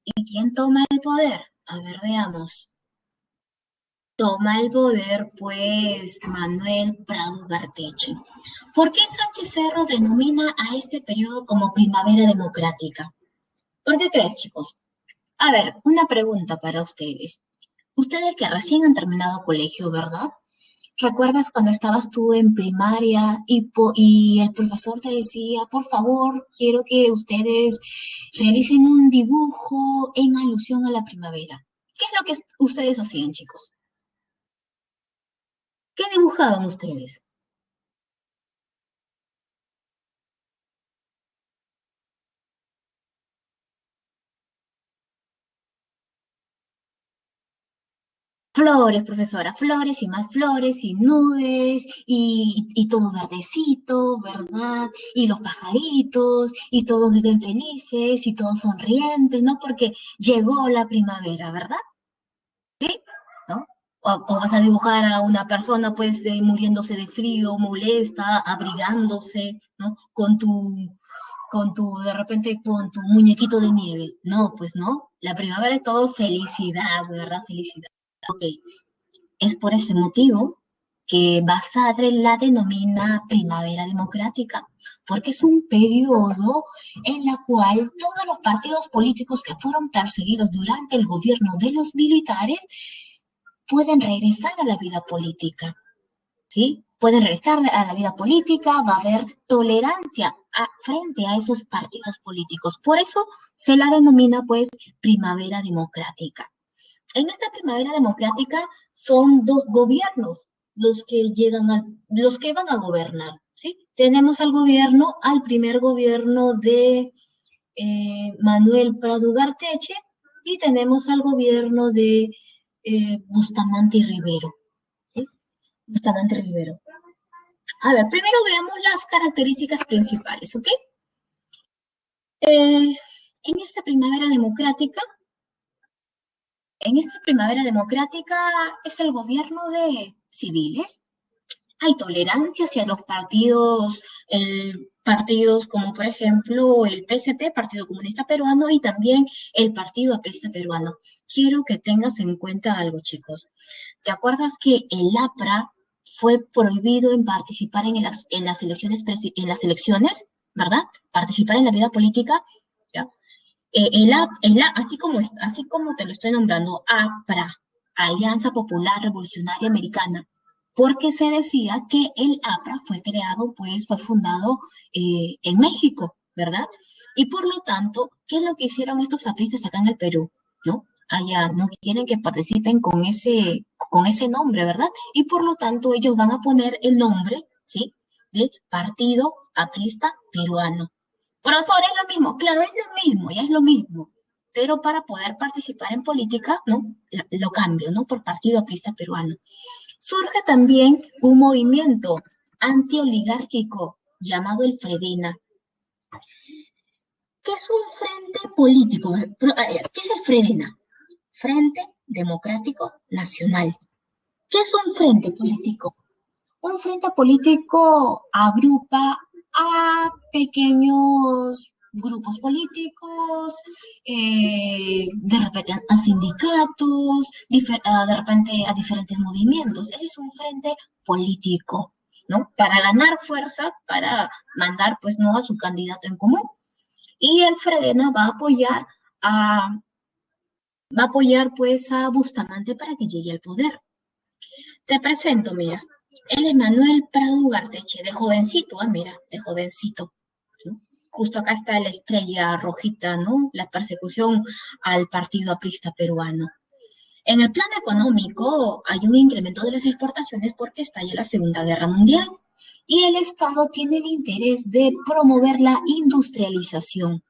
y ¿quién toma el poder? A ver, veamos. Toma el poder, pues, Manuel Prado Garteche. ¿Por qué Sánchez Cerro denomina a este periodo como primavera democrática? ¿Por qué crees, chicos? A ver, una pregunta para ustedes. Ustedes que recién han terminado colegio, ¿verdad? ¿Recuerdas cuando estabas tú en primaria y el profesor te decía, por favor, quiero que ustedes realicen un dibujo en alusión a la primavera? ¿Qué es lo que ustedes hacían, chicos? ¿Qué dibujaban ustedes? Flores, profesora, flores y más flores y nubes y todo verdecito, ¿verdad? Y los pajaritos y todos viven felices y todos sonrientes, ¿no? Porque llegó la primavera, ¿verdad? ¿No? O vas a dibujar a una persona pues muriéndose de frío, molesta, abrigándose, ¿no? De repente, con tu muñequito de nieve. No, pues no. La primavera es todo felicidad, ¿verdad? Felicidad. Ok, es por ese motivo que Basadre la denomina primavera democrática, porque es un periodo en la cual todos los partidos políticos que fueron perseguidos durante el gobierno de los militares pueden regresar a la vida política, ¿sí? Pueden regresar a la vida política, va a haber tolerancia frente a esos partidos políticos. Por eso se la denomina, pues, primavera democrática. En esta primavera democrática son dos gobiernos los que van a gobernar, ¿sí? Tenemos al primer gobierno de Manuel Prado Garteche y tenemos al gobierno de Bustamante Rivero, ¿sí? Bustamante Rivero. A ver, primero veamos las características principales, ¿ok? Eh, en esta primavera democrática, es el gobierno de civiles. Hay tolerancia hacia los partidos, el partidos como por ejemplo el PSP, Partido Comunista Peruano, y también el Partido Aprista Peruano. Quiero que tengas en cuenta algo, chicos. ¿Te acuerdas que el APRA fue prohibido en participar en las elecciones, ¿verdad? Participar en la vida política, ¿ya? Así como te lo estoy nombrando, APRA, Alianza Popular Revolucionaria Americana, porque se decía que el APRA fue creado, pues fue fundado en México, ¿verdad? Y por lo tanto, ¿qué es lo que hicieron estos apristas acá en el Perú? ¿No? Allá no quieren que participen con ese nombre, ¿verdad? Y por lo tanto, ellos van a poner el nombre, ¿sí? De Partido Aprista Peruano. Profesor, es lo mismo, claro, es lo mismo, ya es lo mismo. Pero para poder participar en política, ¿no? Lo cambio, ¿no? Por Partido Aprista Peruano. Surge también un movimiento antioligárquico llamado el Fredena. ¿Qué es un frente político? ¿Qué es el Fredena? Frente Democrático Nacional. ¿Qué es un frente político? Un frente político agrupa a pequeños grupos políticos, de repente a sindicatos, de repente a diferentes movimientos. Ese es un frente político, ¿no? Para ganar fuerza, para mandar, pues, no a su candidato en común. Y el Fredena a, va a apoyar, pues, a Bustamante para que llegue al poder. Te presento, mira. Él es Manuel Prado Ugarteche, de jovencito, mira, de jovencito. ¿No? Justo acá está la estrella rojita, ¿no? La persecución al partido aprista peruano. En el plan económico hay un incremento de las exportaciones porque estalla la Segunda Guerra Mundial y el Estado tiene el interés de promover la industrialización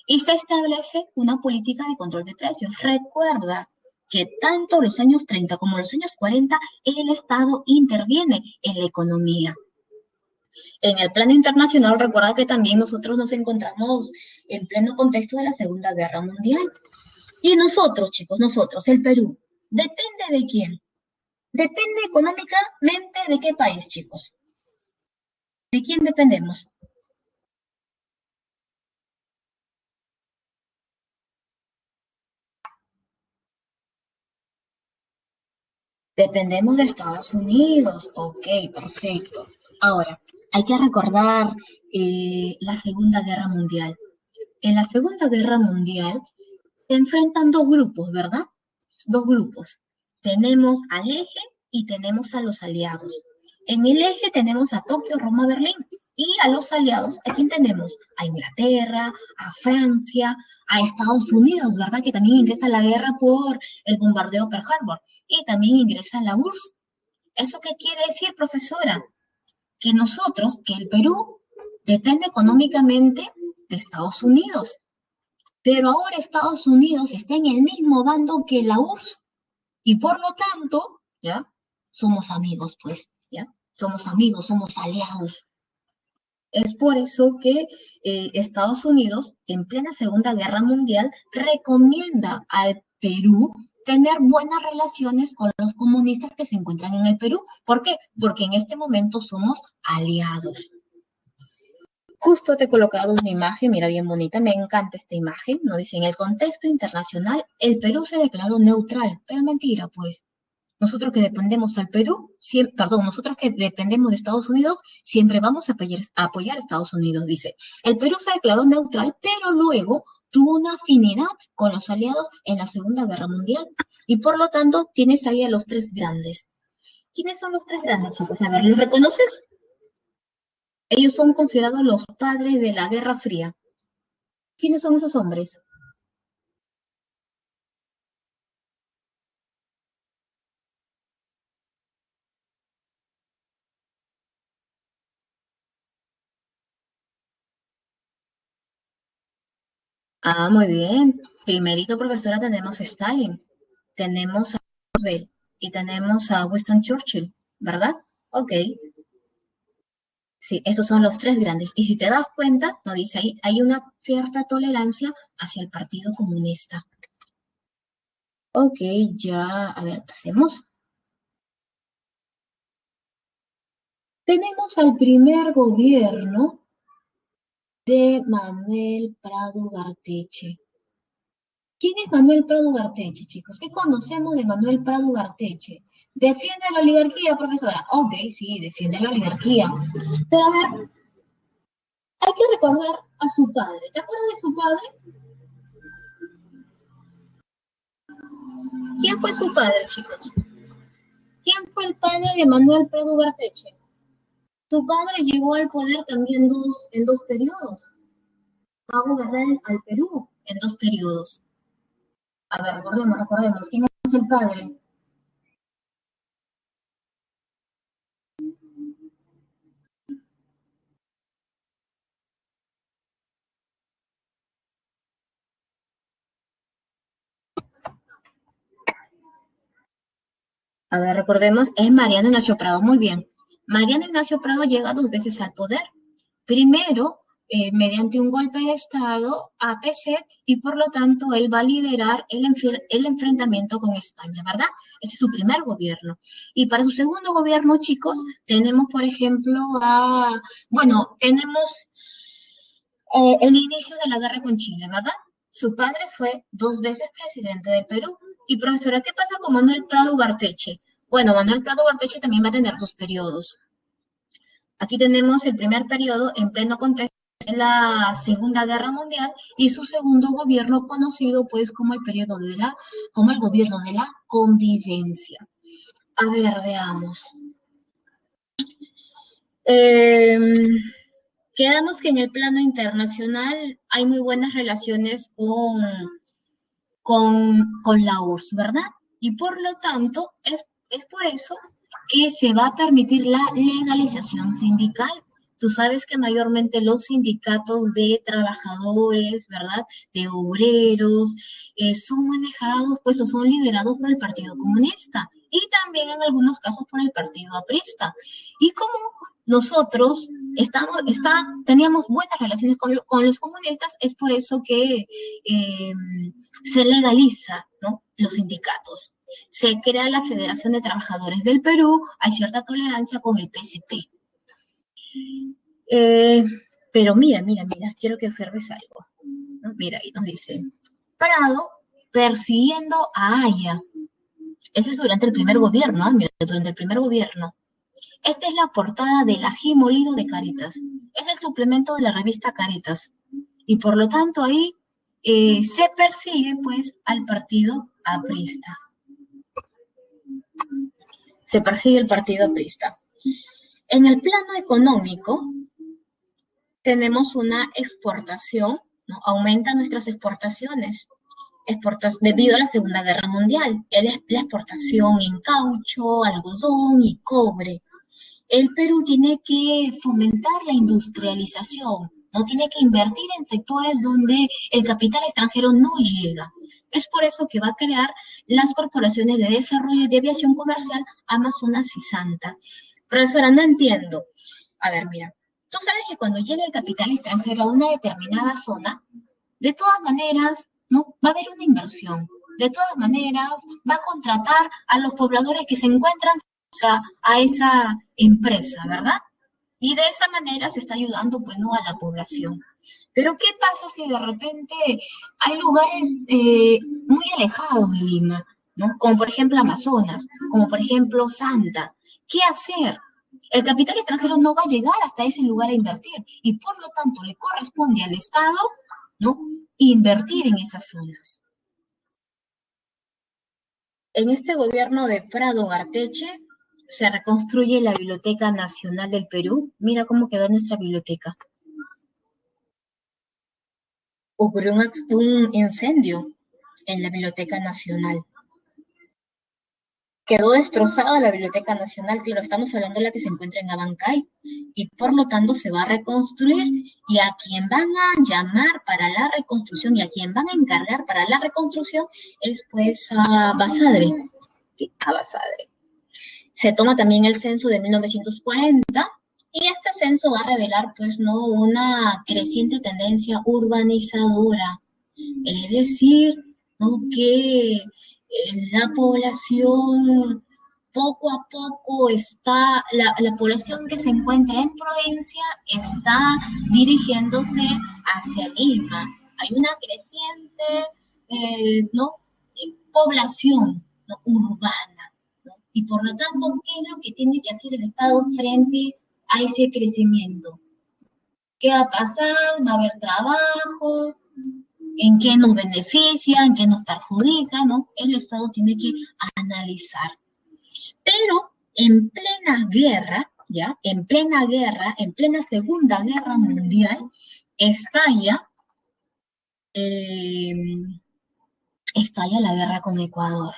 y se establece una política de control de precios. Recuerda que tanto los años 30 como los años 40 el Estado interviene en la economía. En el plano internacional, recuerda que también nosotros nos encontramos en pleno contexto de la Segunda Guerra Mundial. Y nosotros, chicos, nosotros, el Perú, ¿depende de quién? Depende económicamente de qué país, chicos. ¿De quién dependemos? Dependemos de Estados Unidos. Ok, perfecto. Ahora, hay que recordar la Segunda Guerra Mundial. En la Segunda Guerra Mundial se enfrentan dos grupos, ¿verdad? Dos grupos. Tenemos al eje y tenemos a los aliados. En el eje tenemos a Tokio, Roma, Berlín. Y a los aliados, ¿a quién tenemos? A Inglaterra, a Francia, a Estados Unidos, ¿verdad? Que también ingresa a la guerra por el bombardeo Pearl Harbor. Y también ingresa a la URSS. ¿Eso qué quiere decir, profesora? Que nosotros, que el Perú, depende económicamente de Estados Unidos. Pero ahora Estados Unidos está en el mismo bando que la URSS. Y por lo tanto, ¿ya? Somos amigos, pues, ¿ya? Somos amigos, somos aliados. Es por eso que Estados Unidos, en plena Segunda Guerra Mundial, recomienda al Perú tener buenas relaciones con los comunistas que se encuentran en el Perú. ¿Por qué? Porque en este momento somos aliados. Justo te he colocado una imagen, mira, bien bonita, me encanta esta imagen, ¿no? Dice, en el contexto internacional, el Perú se declaró neutral, pero mentira, pues. Nosotros que dependemos al Perú, perdón, nosotros que dependemos de Estados Unidos, siempre vamos a apoyar a Estados Unidos, dice. El Perú se declaró neutral, pero luego tuvo una afinidad con los aliados en la Segunda Guerra Mundial. Y por lo tanto, tienes ahí a los tres grandes. ¿Quiénes son los tres grandes, chicos? A ver, ¿los reconoces? Ellos son considerados los padres de la Guerra Fría. ¿Quiénes son esos hombres? Ah, muy bien. Primerito, profesora, tenemos a Stalin, tenemos a Roosevelt y tenemos a Winston Churchill, ¿verdad? Ok, sí, esos son los tres grandes. Y si te das cuenta, no dice ahí, hay una cierta tolerancia hacia el Partido Comunista. Ok, ya, a ver, pasemos. Tenemos al primer gobierno de Manuel Prado Garteche. ¿Quién es Manuel Prado Garteche, chicos? ¿Qué conocemos de Manuel Prado Garteche? ¿Defiende la oligarquía, profesora? Ok, sí, defiende la oligarquía. Pero a ver, hay que recordar a su padre. ¿Te acuerdas de su padre? ¿Quién fue su padre, chicos? ¿Quién fue el padre de Manuel Prado Garteche? Su padre llegó al poder también en dos periodos. Va a gobernar al Perú en dos periodos. A ver, recordemos. ¿Quién es el padre? A ver, recordemos, es Mariano Ignacio Prado. Muy bien. Mariano Ignacio Prado llega dos veces al poder. Primero, mediante un golpe de Estado a PC y por lo tanto él va a liderar el enfrentamiento con España, ¿verdad? Ese es su primer gobierno. Y para su segundo gobierno, chicos, tenemos, por ejemplo, tenemos el inicio de la guerra con Chile, ¿verdad? Su padre fue dos veces presidente de Perú. Y profesora, ¿qué pasa con Manuel Prado Garteche? Bueno, Manuel Prado Garteche también va a tener dos periodos. Aquí tenemos el primer periodo en pleno contexto de la Segunda Guerra Mundial y su segundo gobierno conocido pues como como el gobierno de la convivencia. A ver, veamos. Eh, Quedamos que en el plano internacional hay muy buenas relaciones con la URSS, ¿verdad? Y por lo tanto, es por eso que se va a permitir la legalización sindical. Tú sabes que mayormente los sindicatos de trabajadores, ¿verdad? De obreros, son manejados, pues, o son liderados por el Partido Comunista y también en algunos casos por el Partido Aprista. Y como nosotros teníamos buenas relaciones con los comunistas, es por eso que eh, se legaliza, ¿no? Los sindicatos. Se crea la Federación de Trabajadores del Perú, hay cierta tolerancia con el PSP. Eh, pero mira, quiero que observes algo, ¿no? Mira, ahí nos dice, Prado persiguiendo a Haya. Ese es durante el primer gobierno, ¿eh? Mira, durante el primer gobierno. Esta es la portada del ají molido de Caritas. Es el suplemento de la revista Caritas. Y por lo tanto ahí se persigue pues al partido aprista. Se persigue el partido aprista. En el plano económico tenemos una exportación, ¿no? Aumentan nuestras exportaciones debido a la Segunda Guerra Mundial. La exportación en caucho, algodón y cobre. El Perú tiene que fomentar la industrialización, no tiene que invertir en sectores donde el capital extranjero no llega. Es por eso que va a crear las corporaciones de desarrollo de aviación comercial Amazonas y Santa. Profesora, no entiendo. A ver, mira, tú sabes que cuando llega el capital extranjero a una determinada zona, de todas maneras, ¿no? Va a haber una inversión. De todas maneras, va a contratar a los pobladores que se encuentran a esa empresa, ¿verdad? Y de esa manera se está ayudando, pues, ¿no? A la población. Pero ¿qué pasa si de repente hay lugares muy alejados de Lima, ¿no? Como por ejemplo Amazonas, como por ejemplo Santa. ¿Qué hacer? El capital extranjero no va a llegar hasta ese lugar a invertir y por lo tanto le corresponde al Estado, ¿no? Invertir en esas zonas. En este gobierno de Prado Garteche se reconstruye la Biblioteca Nacional del Perú. Mira cómo quedó nuestra biblioteca. Ocurrió un incendio en la Biblioteca Nacional. Quedó destrozada la Biblioteca Nacional, claro, estamos hablando de la que se encuentra en Abancay, y por lo tanto se va a reconstruir, y a quien van a llamar para la reconstrucción y a quien van a encargar para la reconstrucción es pues a Basadre, ¿sí? A Basadre. Se toma también el censo de 1940 y este censo va a revelar pues no una creciente tendencia urbanizadora, es decir, ¿no? Que la población poco a poco está, la población que se encuentra en provincia está dirigiéndose hacia Lima. Hay una creciente, ¿no? Población, ¿no? Urbana, ¿no? Y por lo tanto, ¿qué es lo que tiene que hacer el Estado frente a ese crecimiento? ¿Qué va a pasar? ¿Va a haber trabajo? ¿En qué nos beneficia? ¿En qué nos perjudica? ¿No? El Estado tiene que analizar. Pero en plena guerra, ¿ya? En plena Segunda Guerra Mundial, estalla, eh, estalla la guerra con Ecuador.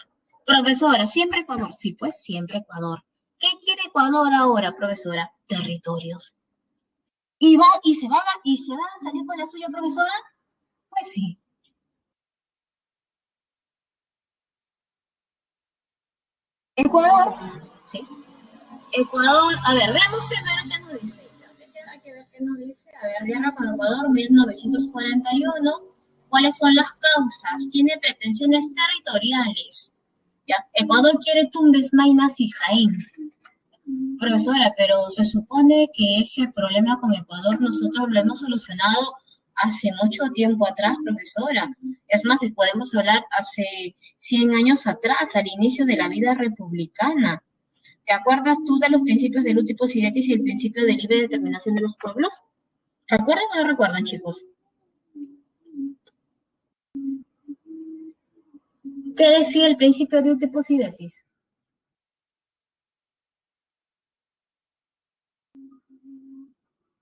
Profesora, ¿siempre Ecuador? Sí, pues siempre Ecuador. ¿Qué quiere Ecuador ahora, profesora? Territorios. ¿Y se va a salir con la suya, profesora? Pues sí. Ecuador, ¿sí? Ecuador, a ver, veamos primero qué nos dice. Hay que ver qué nos dice. A ver, guerra con Ecuador, 1941. ¿Cuáles son las causas? Tiene pretensiones territoriales. ¿Ya? Ecuador quiere Tumbes, Maynas y Jaén. Profesora, pero se supone que ese problema con Ecuador nosotros lo hemos solucionado hace mucho tiempo atrás, profesora. Es más, si podemos hablar hace 100 años atrás, al inicio de la vida republicana. ¿Te acuerdas tú de los principios de Lutipos y Detis y el principio de libre determinación de los pueblos? ¿Recuerdan o no recuerdan, chicos? ¿Qué decía el principio de Lutipos y Detis?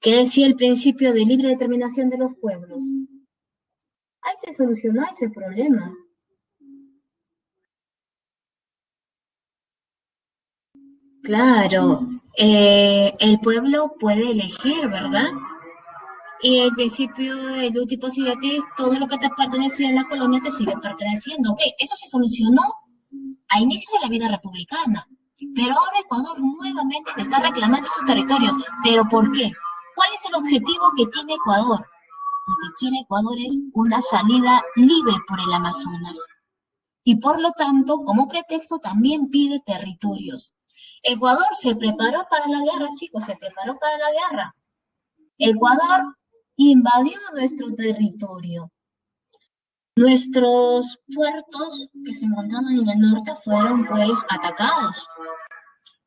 ¿Qué decía el principio de libre determinación de los pueblos? Ahí se solucionó ese problema. Claro, el pueblo puede elegir, ¿verdad? Y el principio de luz y posibilidades, todo lo que te pertenecía en la colonia te sigue perteneciendo. Ok, eso se solucionó a inicios de la vida republicana. Pero ahora Ecuador nuevamente te está reclamando sus territorios. ¿Pero por qué? ¿Cuál es el objetivo que tiene Ecuador? Lo que quiere Ecuador es una salida libre por el Amazonas. Y por lo tanto, como pretexto, también pide territorios. Ecuador se preparó para la guerra, chicos, se preparó para la guerra. Ecuador invadió nuestro territorio. Nuestros puertos que se encontraban en el norte fueron pues atacados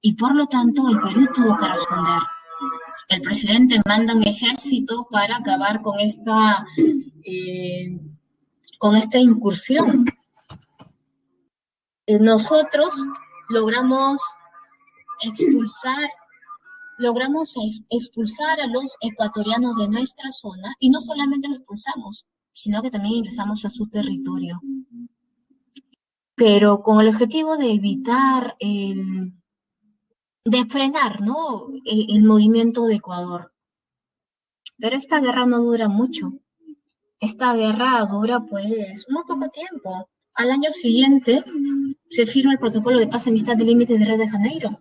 y por lo tanto el Perú tuvo que responder. El presidente manda un ejército para acabar eh, con esta incursión. Nosotros logramos expulsar expulsar a los ecuatorianos de nuestra zona y no solamente los expulsamos, sino que también ingresamos a su territorio. Pero con el objetivo de evitar, de frenar, ¿no? El movimiento de Ecuador. Pero esta guerra no dura mucho. Esta guerra dura pues muy poco tiempo. Al año siguiente se firma el protocolo de paz y amistad de límites de Río de Janeiro.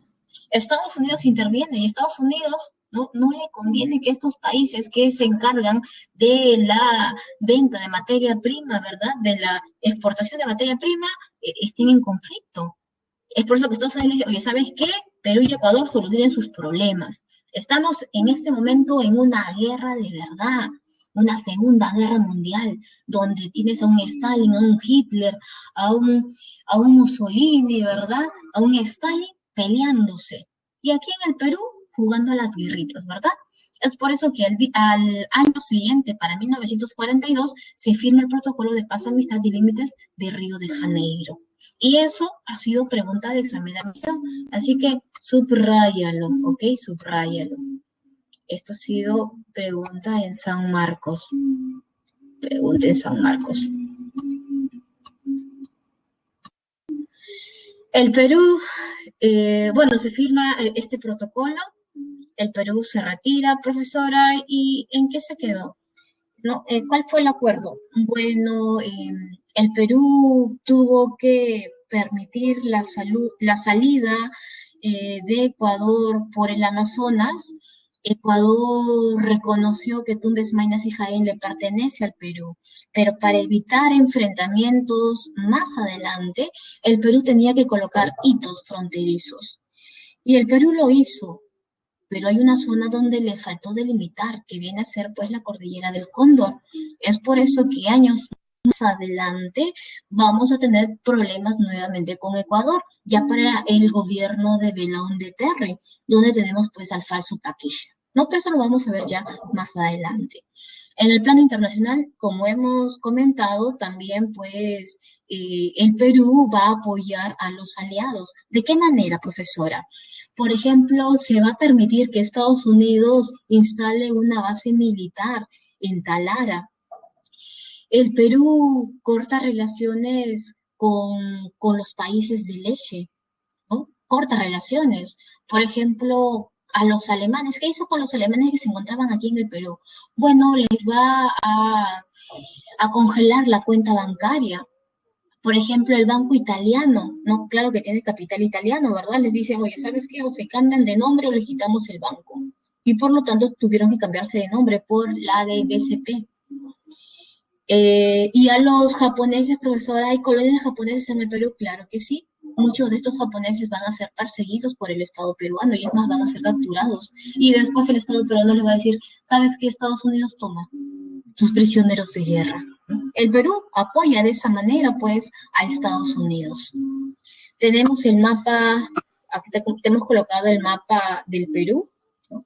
Estados Unidos interviene y Estados Unidos no le conviene que estos países que se encargan de la venta de materia prima, ¿verdad? De la exportación de materia prima, estén en conflicto. Es por eso que Estados Unidos dice, oye, ¿sabes qué? Perú y Ecuador solucionen sus problemas. Estamos en este momento en una guerra de verdad, una segunda guerra mundial, donde tienes a un Stalin, a un Hitler, a un Mussolini, ¿verdad? A un Stalin peleándose. Y aquí en el Perú jugando a las guerritas, ¿verdad? Es por eso que al año siguiente, para 1942, se firma el protocolo de paz, amistad y límites de Río de Janeiro. Y eso ha sido pregunta de examen de admisión. Así que subráyalo, ¿ok? Subráyalo. Esto ha sido pregunta en San Marcos. Pregunta en San Marcos. El Perú, bueno, se firma este protocolo. El Perú se retira, profesora, ¿y en qué se quedó? ¿No? ¿Cuál fue el acuerdo? Bueno, el Perú tuvo que permitir la salida de Ecuador por el Amazonas Ecuador reconoció que Tumbes, Maynas y Jaén le pertenece al Perú, pero para evitar enfrentamientos más adelante, el Perú tenía que colocar hitos fronterizos. Y el Perú lo hizo, pero hay una zona donde le faltó delimitar, que viene a ser pues la cordillera del Cóndor. Es por eso que años más adelante vamos a tener problemas nuevamente con Ecuador, ya para el gobierno de Belaúnde Terry, donde tenemos pues al falso Taquilla. No, pero eso lo vamos a ver ya más adelante. En el plano internacional, como hemos comentado, también pues el Perú va a apoyar a los aliados. ¿De qué manera, profesora? Por ejemplo, se va a permitir que Estados Unidos instale una base militar en Talara. El Perú corta relaciones con los países del eje, ¿no? Corta relaciones. Por ejemplo, a los alemanes, ¿qué hizo con los alemanes que se encontraban aquí en el Perú? Bueno, les va a congelar la cuenta bancaria. Por ejemplo, el banco italiano, ¿no? Claro que tiene capital italiano, ¿verdad? Les dicen, oye, ¿sabes qué? O se cambian de nombre o les quitamos el banco. Y por lo tanto tuvieron que cambiarse de nombre por la de BCP. Y a los japoneses, profesora, ¿hay colonias japonesas en el Perú? Claro que sí. Muchos de estos japoneses van a ser perseguidos por el Estado peruano y es más, van a ser capturados. Y después el Estado peruano les va a decir, ¿sabes qué? Estados Unidos toma tus prisioneros de guerra. El Perú apoya de esa manera, pues, a Estados Unidos. Tenemos el mapa, aquí te hemos colocado el mapa del Perú, ¿no?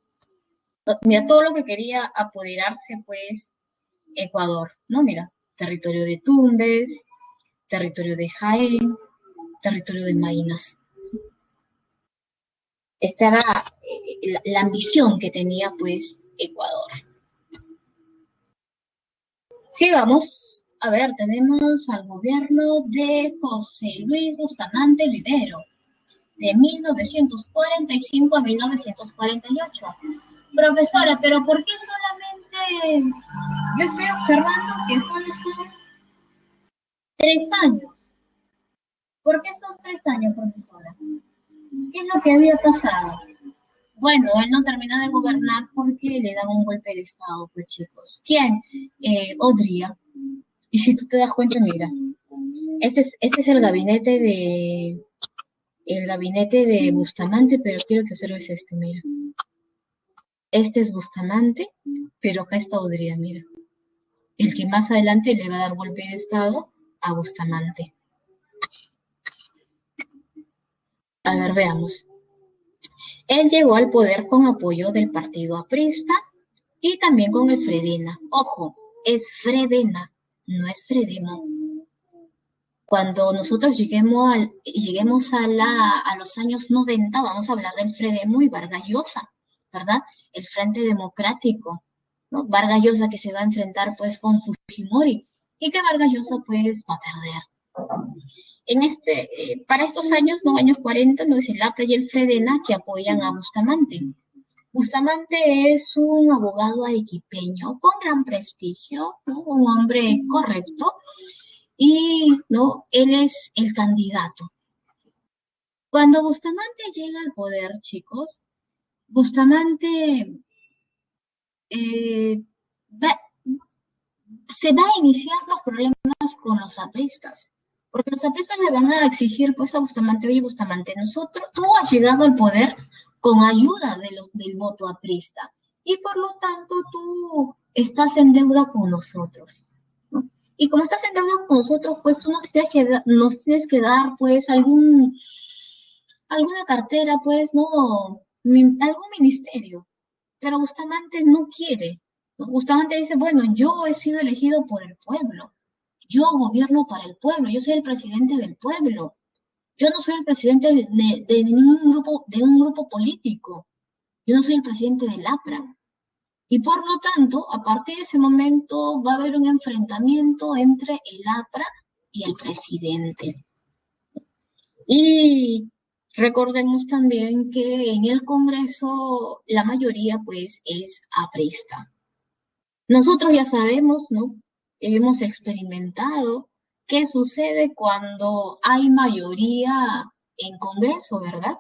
Mira, todo lo que quería apoderarse, pues, Ecuador, ¿no? Mira, territorio de Tumbes, territorio de Jaén, territorio de Maynas. Esta era la ambición que tenía, pues, Ecuador. Sigamos. A ver, tenemos al gobierno de José Luis Bustamante Rivero, de 1945 a 1948. Profesora, pero ¿por qué solamente, yo estoy observando que solo son 3 años? ¿Por qué son 3 años, profesora? ¿Qué es lo que había pasado? Bueno, él no termina de gobernar porque le dan un golpe de estado, pues chicos. ¿Quién? Odría. Y si tú te das cuenta, mira, este es el gabinete de Bustamante, pero quiero que observes este, mira. Este es Bustamante, pero acá está Odría, mira. El que más adelante le va a dar golpe de estado a Bustamante. A ver, veamos. Él llegó al poder con apoyo del partido aprista y también con el Fredena. Ojo, es Fredena, no es Fredemo. Cuando nosotros lleguemos a los años 90, vamos a hablar del Fredemo y Vargas Llosa, ¿verdad? El Frente Democrático, ¿no? Vargas Llosa que se va a enfrentar pues con Fujimori y que Vargas Llosa pues va a perder. Para estos años, no años 40, no es el APRA y el Fredena que apoyan a Bustamante. Bustamante es un abogado arequipeño con gran prestigio, ¿no? Un hombre correcto y ¿no? Él es el candidato. Cuando Bustamante llega al poder, chicos, Bustamante eh, va- se va a iniciar los problemas con los apristas, porque los apristas le van a exigir pues a Bustamante, oye Bustamante, tú has llegado al poder con ayuda del voto aprista y por lo tanto tú estás en deuda con nosotros, ¿no? Y como estás en deuda con nosotros, pues tú nos tienes que dar pues alguna cartera, pues, no, algún ministerio, pero Bustamante no quiere. Bustamante dice, bueno, yo he sido elegido por el pueblo, yo gobierno para el pueblo, yo soy el presidente del pueblo, yo no soy el presidente de ningún grupo, de un grupo político, yo no soy el presidente del APRA. Y por lo tanto, a partir de ese momento va a haber un enfrentamiento entre el APRA y el presidente. Y recordemos también que en el Congreso la mayoría pues es aprista. Nosotros ya sabemos, ¿no? Hemos experimentado qué sucede cuando hay mayoría en Congreso, ¿verdad?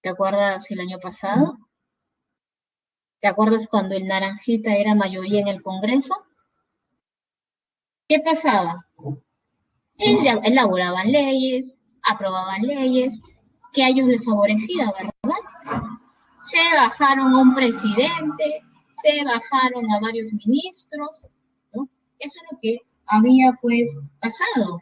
¿Te acuerdas el año pasado? ¿Te acuerdas cuando el naranjita era mayoría en el Congreso? ¿Qué pasaba? Elaboraban leyes, aprobaban leyes que a ellos les favorecía, ¿verdad? Se bajaron a un presidente, se bajaron a varios ministros, ¿no? Eso es lo que había pues pasado.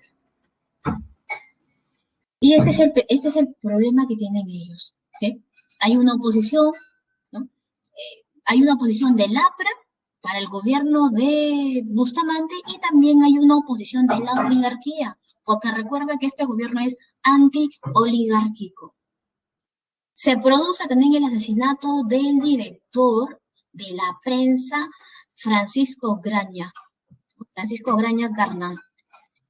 Y este es el problema que tienen ellos, ¿sí? Hay una oposición, ¿no? Hay una oposición del APRA para el gobierno de Bustamante y también hay una oposición de la oligarquía, porque recuerda que este gobierno es anti-oligárquico. Se produce también el asesinato del director de la prensa, Francisco Graña Garnán.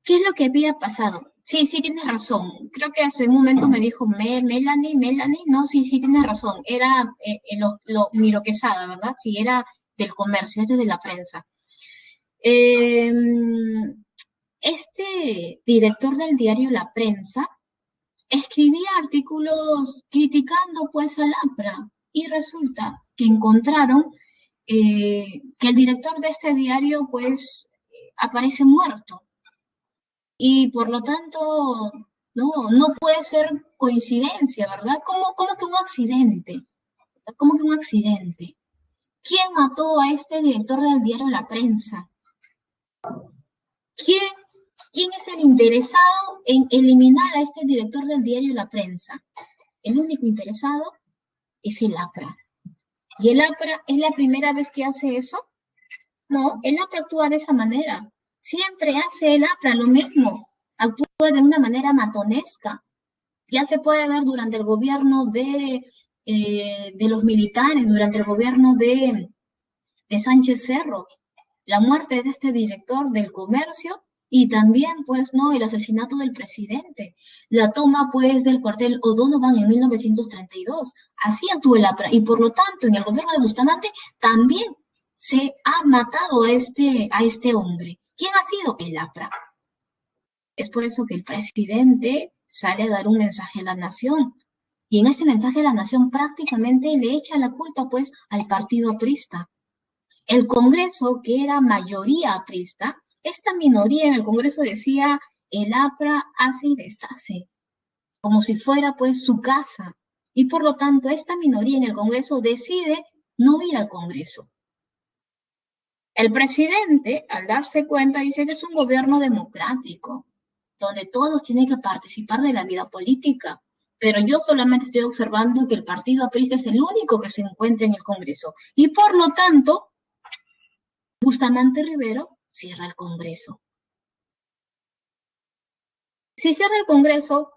¿Qué es lo que había pasado? Sí, sí, tienes razón. Creo que hace un momento me dijo Melanie, no, sí, sí, tienes razón. Era Miro Quesada, ¿verdad? Sí, era del comercio, este es de la prensa. Este director del diario La Prensa escribía artículos criticando pues al APRA y resulta que encontraron que el director de este diario pues aparece muerto y por lo tanto no puede ser coincidencia, ¿verdad? ¿Cómo que un accidente? ¿Cómo que un accidente? ¿Quién mató a este director del diario La Prensa? ¿Quién es el interesado en eliminar a este director del diario La Prensa? El único interesado es el APRA. ¿Y el APRA es la primera vez que hace eso? No, el APRA actúa de esa manera. Siempre hace el APRA lo mismo. Actúa de una manera matonesca. Ya se puede ver durante el gobierno de los militares, durante el gobierno de Sánchez Cerro, la muerte de este director del comercio y también, pues, ¿no? El asesinato del presidente, la toma, pues, del cuartel O'Donovan en 1932. Así actuó el APRA y, por lo tanto, en el gobierno de Bustamante también se ha matado a este hombre. ¿Quién ha sido? El APRA. Es por eso que el presidente sale a dar un mensaje a la nación. Y en este mensaje a la nación prácticamente le echa la culpa, pues, al partido aprista. El Congreso, que era mayoría aprista, esta minoría en el Congreso decía, el APRA hace y deshace, como si fuera pues su casa. Y por lo tanto, esta minoría en el Congreso decide no ir al Congreso. El presidente, al darse cuenta, dice que es un gobierno democrático, donde todos tienen que participar de la vida política. Pero yo solamente estoy observando que el partido aprista es el único que se encuentra en el Congreso. Y por lo tanto, Bustamante Rivero cierra el Congreso. Si cierra el Congreso,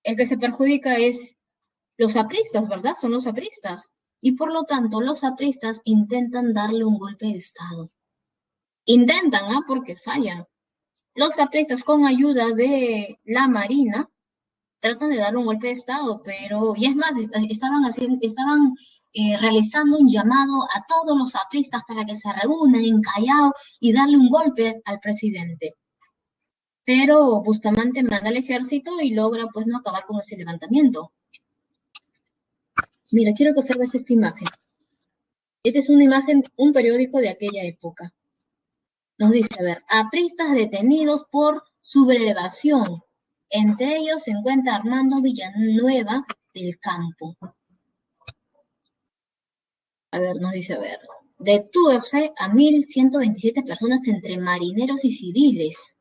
el que se perjudica es los apristas, ¿verdad? Son los apristas. Y por lo tanto, los apristas intentan darle un golpe de Estado. Intentan, porque fallan. Los apristas, con ayuda de la Marina, tratan de darle un golpe de Estado, pero, y es más, estaban realizando un llamado a todos los apristas para que se reúnan en Callao y darle un golpe al presidente. Pero Bustamante manda al ejército y logra pues no acabar con ese levantamiento. Mira, quiero que observes esta imagen. Esta es una imagen, un periódico de aquella época. Nos dice, a ver, apristas detenidos por sublevación. Entre ellos se encuentra Armando Villanueva del Campo. A ver, nos dice, a ver, detuve a 1.127 personas entre marineros y civiles.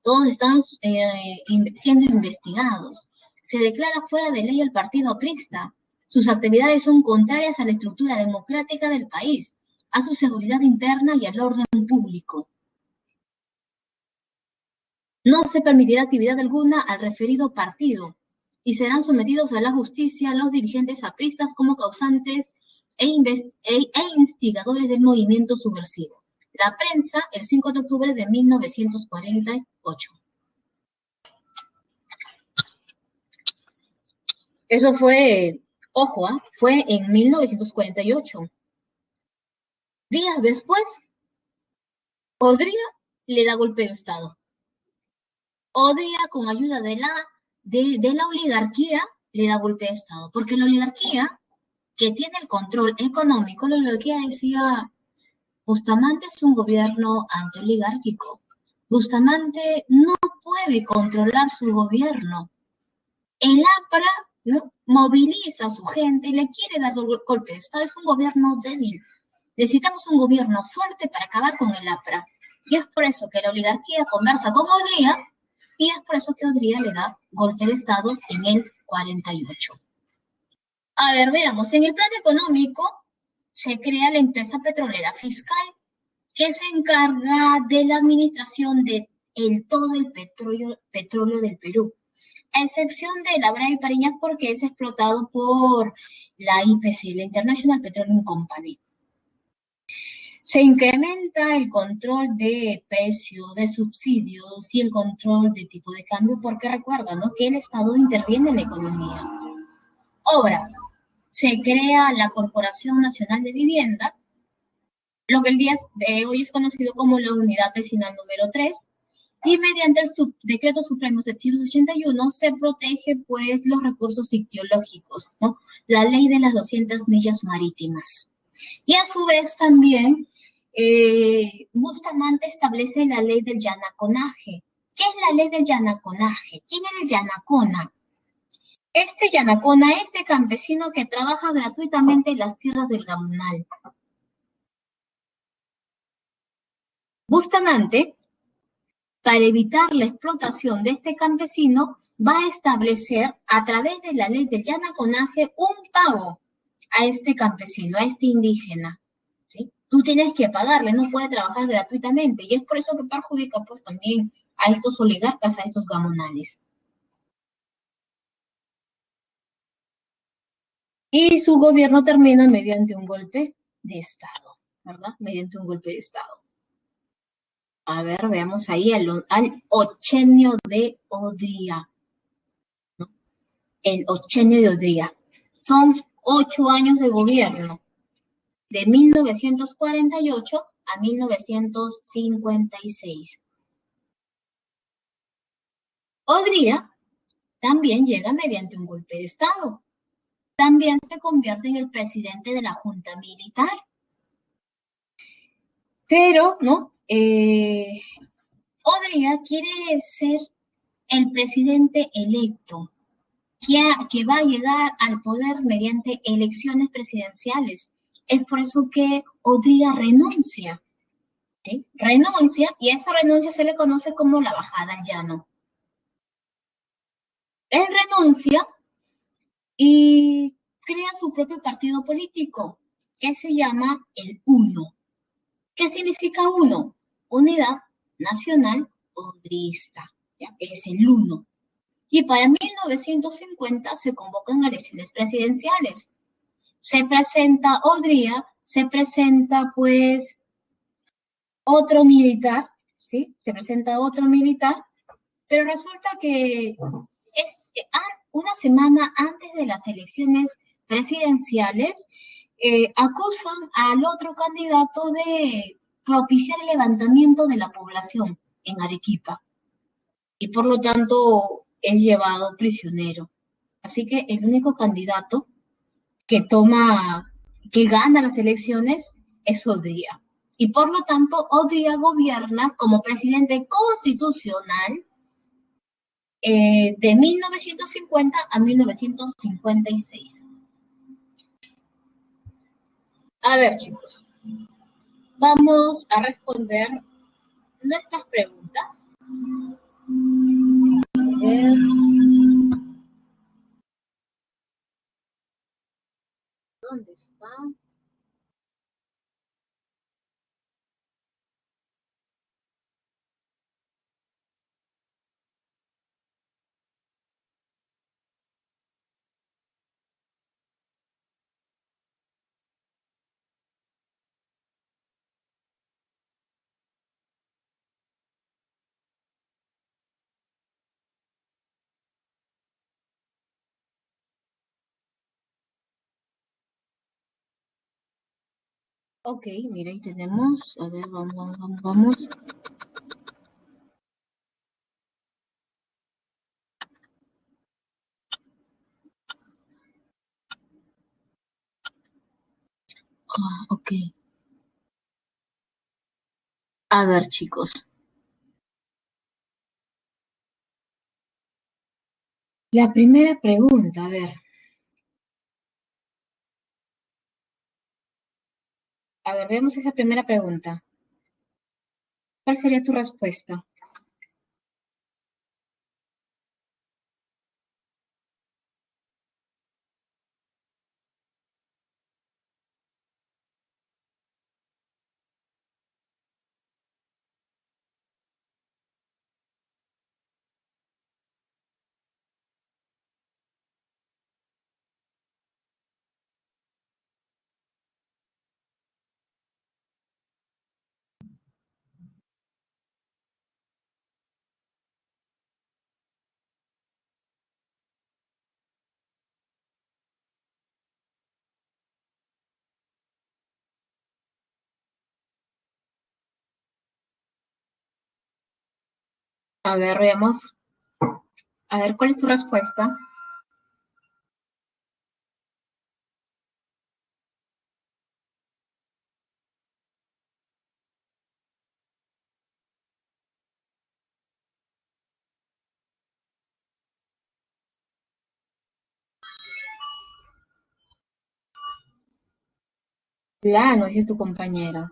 Todos están siendo investigados. Se declara fuera de ley el partido aprista. Sus actividades son contrarias a la estructura democrática del país, a su seguridad interna y al orden público. No se permitirá actividad alguna al referido partido y serán sometidos a la justicia los dirigentes apristas como causantes e instigadores del movimiento subversivo. La Prensa, el 5 de octubre de 1948. Eso fue, ojo, fue en 1948. Días después, Odría le da golpe de Estado. Odría, con ayuda de la oligarquía, le da golpe de Estado. Porque la oligarquía que tiene el control económico, la oligarquía decía, Bustamante es un gobierno antioligárquico. Bustamante no puede controlar su gobierno. El APRA, ¿no?, moviliza a su gente y le quiere dar golpe de Estado. Es un gobierno débil. Necesitamos un gobierno fuerte para acabar con el APRA. Y es por eso que la oligarquía conversa con Odría y es por eso que Odría le da golpe de Estado en el 48. A ver, veamos, en el plan económico se crea la empresa petrolera fiscal que se encarga de la administración de todo el petróleo del Perú, a excepción de la Brava y Pariñas porque es explotado por la IPC, la International Petroleum Company. Se incrementa el control de precios, de subsidios y el control de tipo de cambio porque recuerda, ¿no?, que el Estado interviene en la economía. Obras. Se crea la Corporación Nacional de Vivienda, lo que el día de hoy es conocido como la Unidad Vecinal número 3, y mediante el Decreto Supremo 781 se protege pues los recursos ictiológicos, ¿no? La ley de las 200 millas marítimas. Y a su vez también Bustamante establece la ley del yanaconaje. ¿Qué es la ley del yanaconaje? ¿Quién era el yanacona? Este yanacona es de campesino que trabaja gratuitamente en las tierras del Gamonal. Bustamante, para evitar la explotación de este campesino, va a establecer a través de la ley del yanaconaje un pago a este campesino, a este indígena, ¿sí? Tú tienes que pagarle, no puede trabajar gratuitamente, y es por eso que perjudica pues también a estos oligarcas, a estos gamonales. Y su gobierno termina mediante un golpe de Estado, ¿verdad? Mediante un golpe de Estado. A ver, veamos ahí al ochenio de Odría, ¿no? El ochenio de Odría. Son 8 años de gobierno, de 1948 a 1956. Odría también llega mediante un golpe de Estado. También se convierte en el presidente de la Junta Militar. Pero, ¿no? Odría quiere ser el presidente electo, que va a llegar al poder mediante elecciones presidenciales. Es por eso que Odría renuncia, ¿sí? Renuncia, y esa renuncia se le conoce como la bajada al llano. Él renuncia y crea su propio partido político, que se llama el UNO. ¿Qué significa UNO? Unidad Nacional Odrista. ¿Ya? Es el UNO. Y para 1950 se convocan elecciones presidenciales. Se presenta Odría, se presenta pues otro militar, ¿sí? Se presenta otro militar, pero resulta que una semana antes de las elecciones presidenciales acusan al otro candidato de propiciar el levantamiento de la población en Arequipa y por lo tanto es llevado prisionero. Así que el único candidato que gana las elecciones es Odría. Y por lo tanto, Odría gobierna como presidente constitucional de 1950 a 1956. A ver, chicos, vamos a responder nuestras preguntas. A ver. ¿Dónde está? Ok, mira, ahí tenemos. A ver, vamos. Ok. A ver, chicos. La primera pregunta, a ver, veamos esa primera pregunta. ¿Cuál sería tu respuesta? A ver, veamos. A ver, ¿cuál es tu respuesta? La no es tu compañera.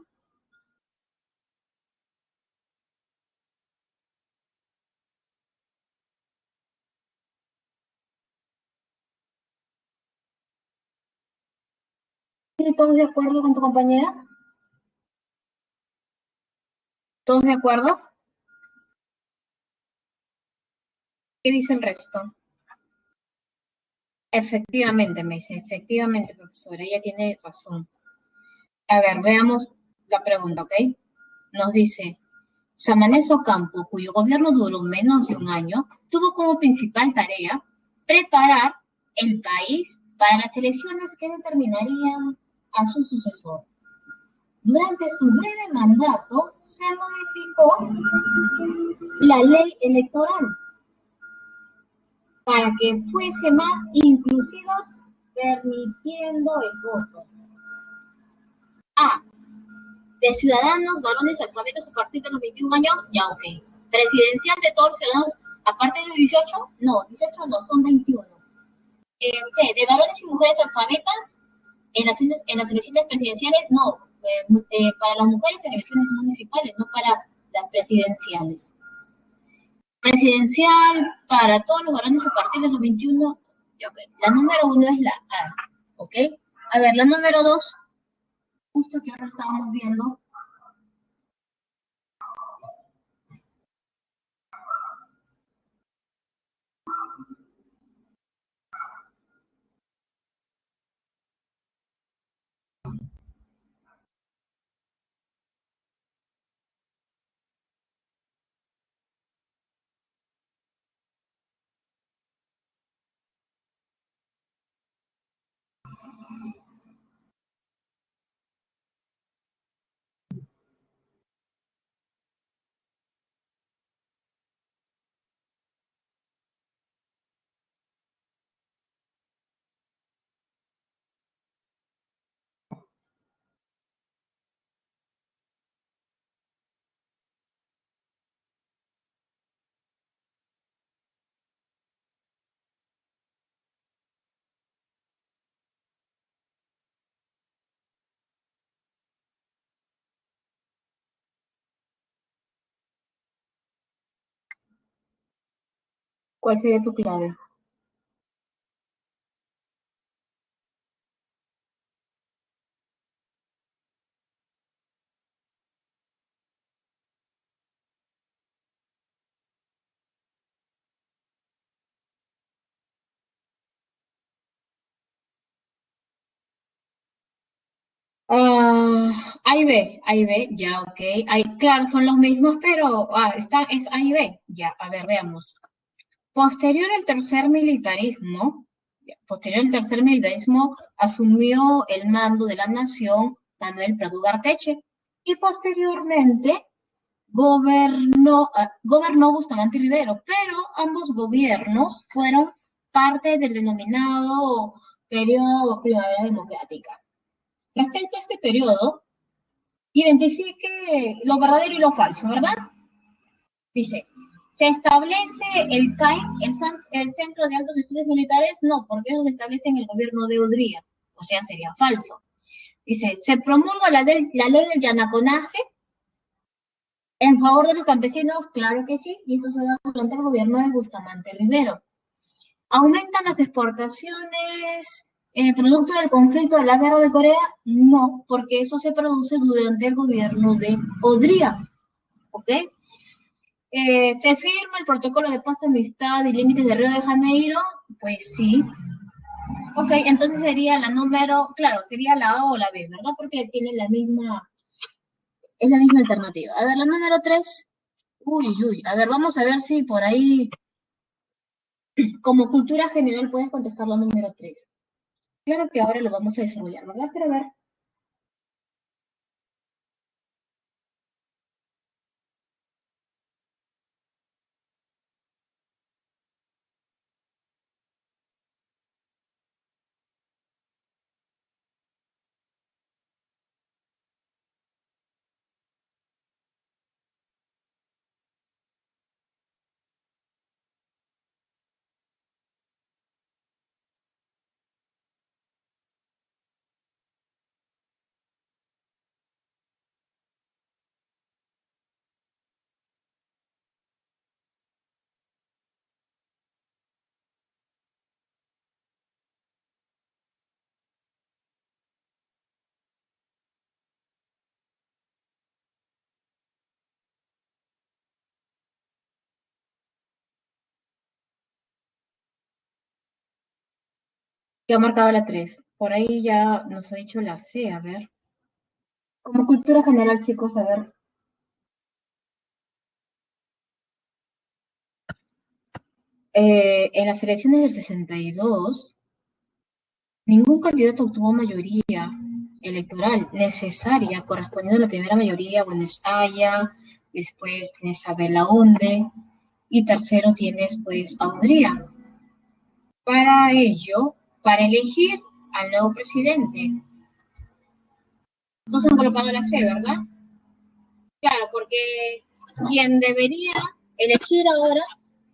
¿Sí, todos de acuerdo con tu compañera? ¿Todos de acuerdo? ¿Qué dice el resto? Efectivamente, me dice, efectivamente, profesora, ella tiene razón. A ver, veamos la pregunta, ¿ok? Nos dice, Samanez Ocampo, cuyo gobierno duró menos de un año, tuvo como principal tarea preparar el país para las elecciones que determinarían a su sucesor. Durante su breve mandato se modificó la ley electoral para que fuese más inclusiva, permitiendo el voto A de ciudadanos varones alfabetos a partir de los 21 años, ya ok. Presidencial de todos los ciudadanos a partir de los 18, no, 18 no, son 21. C, de varones y mujeres alfabetas en las elecciones presidenciales, no, para las mujeres en elecciones municipales, no para las presidenciales. Presidencial para todos los varones a partir de los 21, ya, okay. La número 1 es la A, ¿ok? A ver, la número 2, justo que ahora estábamos viendo, ¿cuál sería tu clave? Ah, A y B, ya, ok. Claro, son los mismos, pero es A y B. Ya, a ver, veamos. Posterior al tercer militarismo, asumió el mando de la nación Manuel Prado Garteche y posteriormente gobernó Bustamante Rivero, pero ambos gobiernos fueron parte del denominado periodo Primavera Democrática. Respecto a este periodo, identifique lo verdadero y lo falso, ¿verdad? Dice, ¿se establece el CAI, el Centro de Altos Estudios Militares? No, porque eso se establece en el gobierno de Odría, o sea, sería falso. Dice, ¿se promulga la ley del yanaconaje en favor de los campesinos? Claro que sí, y eso se da durante el gobierno de Bustamante Rivero. ¿Aumentan las exportaciones producto del conflicto de la guerra de Corea? No, porque eso se produce durante el gobierno de Odría, ¿ok? ¿Se firma el protocolo de paz, amistad y límites de Río de Janeiro? Pues sí. Ok, entonces sería la número, claro, sería la A o la B, ¿verdad? Porque tiene es la misma alternativa. A ver, la número 3. Uy, uy, a ver, vamos a ver si por ahí, como cultura general, puedes contestar la número 3. Claro que ahora lo vamos a desarrollar, ¿verdad? Pero a ver, ¿qué ha marcado la 3? Por ahí ya nos ha dicho la C, a ver. Como cultura general, chicos, a ver. En las elecciones del 62, ningún candidato obtuvo mayoría electoral necesaria, correspondiendo a la primera mayoría, bueno, es Aya, después tienes a Belaunde, y tercero tienes, pues, a Udría. Para ello, para elegir al nuevo presidente, entonces han colocado la C, ¿verdad? Claro, porque quien debería elegir ahora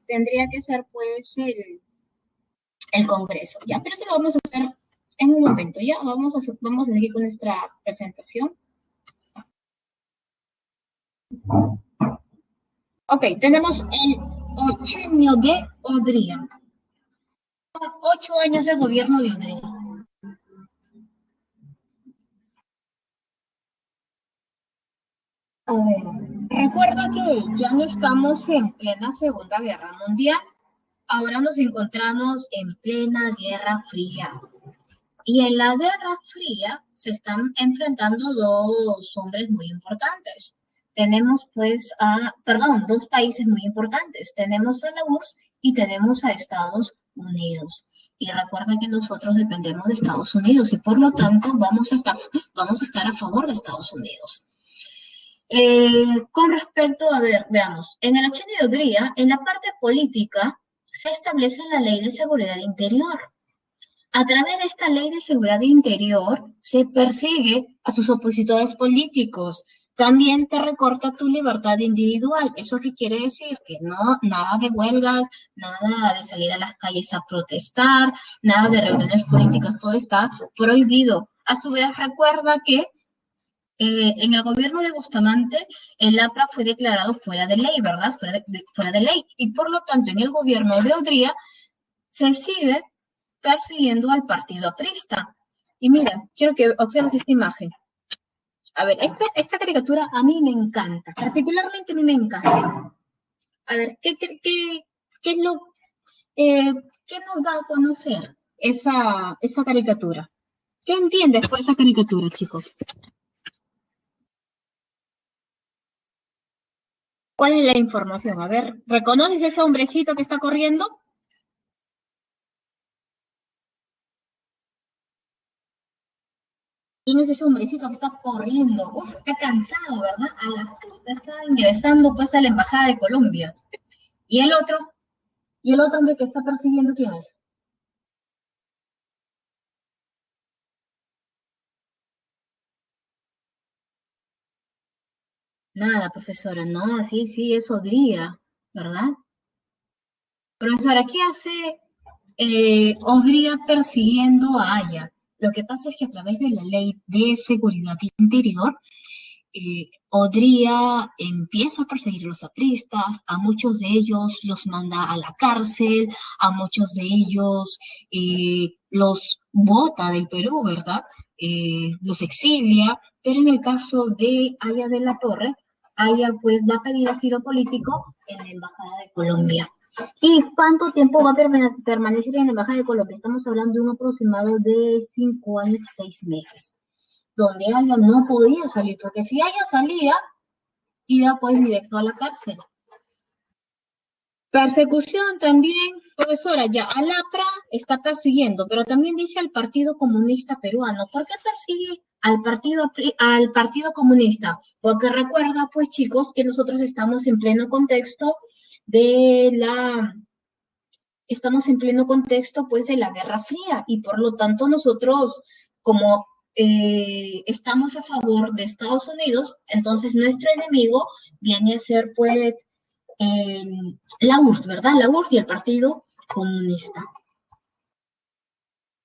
tendría que ser, pues, el Congreso, ¿ya? Pero eso lo vamos a hacer en un momento, ¿ya? Vamos a seguir con nuestra presentación. Ok, tenemos el ochenio de Odría. 8 años de gobierno de Odría. A ver, recuerda que ya no estamos en plena Segunda Guerra Mundial. Ahora nos encontramos en plena Guerra Fría. Y en la Guerra Fría se están enfrentando dos hombres muy importantes. Tenemos pues dos países muy importantes. Tenemos a la URSS y tenemos a Estados Unidos. Y recuerda que nosotros dependemos de Estados Unidos y por lo tanto vamos a estar a favor de Estados Unidos. Con respecto, a ver, veamos, en el 80 de Hungría, en la parte política, se establece la Ley de Seguridad Interior. A través de esta ley de seguridad interior se persigue a sus opositores políticos. También te recorta tu libertad individual. ¿Eso qué quiere decir? Que no, nada de huelgas, nada de salir a las calles a protestar, nada de reuniones políticas, todo está prohibido. A su vez, recuerda que en el gobierno de Bustamante, el APRA fue declarado fuera de ley, ¿verdad? Fuera de ley. Y por lo tanto, en el gobierno de Odría se sigue persiguiendo al partido aprista. Y mira, quiero que observes esta imagen. A ver, esta caricatura a mí me encanta, particularmente a mí me encanta. A ver, qué es lo, eh, qué nos da a conocer esa caricatura? ¿Qué entiendes por esa caricatura, chicos? ¿Cuál es la información? A ver, ¿reconoces ese hombrecito que está corriendo? ¿Quién es ese hombrecito que está corriendo? Uf, está cansado, ¿verdad? A la justa está ingresando pues a la Embajada de Colombia. ¿Y el otro? ¿Y el otro hombre que está persiguiendo quién es? Nada, profesora, no, sí, sí, es Odría, ¿verdad? Profesora, ¿qué hace Odría persiguiendo a Aya? Lo que pasa es que a través de la ley de seguridad interior, Odría empieza a perseguir a los apristas, a muchos de ellos los manda a la cárcel, a muchos de ellos los bota del Perú, ¿verdad? Los exilia, pero en el caso de Aya de la Torre, Aya pues va a pedir asilo político en la Embajada de Colombia. ¿Y cuánto tiempo va a permanecer en la Embajada de Colombia? Estamos hablando de un aproximado de 5 años y 6 meses donde ella no podía salir, porque si ella salía, iba pues directo a la cárcel. Persecución también, profesora, ya Alapra está persiguiendo, pero también dice al Partido Comunista Peruano. ¿Por qué persigue al partido Comunista? Porque recuerda, pues chicos, que nosotros estamos en pleno contexto pues de la Guerra Fría y por lo tanto nosotros como estamos a favor de Estados Unidos, entonces nuestro enemigo viene a ser pues la URSS, ¿verdad? La URSS y el Partido Comunista.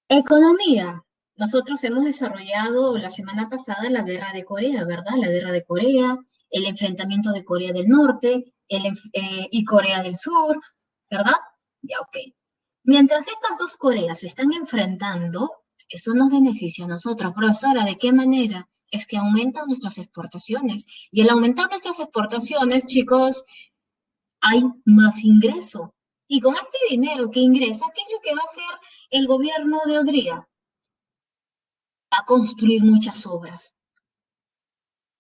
Economía. Nosotros hemos desarrollado la semana pasada la guerra de Corea, ¿verdad? La guerra de Corea, el enfrentamiento de Corea del Norte y Corea del Sur, ¿verdad? Ya, ok. Mientras estas dos Coreas se están enfrentando, eso nos beneficia a nosotros. Profesora, ¿de qué manera? Es que aumentan nuestras exportaciones. Y al aumentar nuestras exportaciones, chicos, hay más ingreso. Y con este dinero que ingresa, ¿qué es lo que va a hacer el gobierno de Odría? Va a construir muchas obras.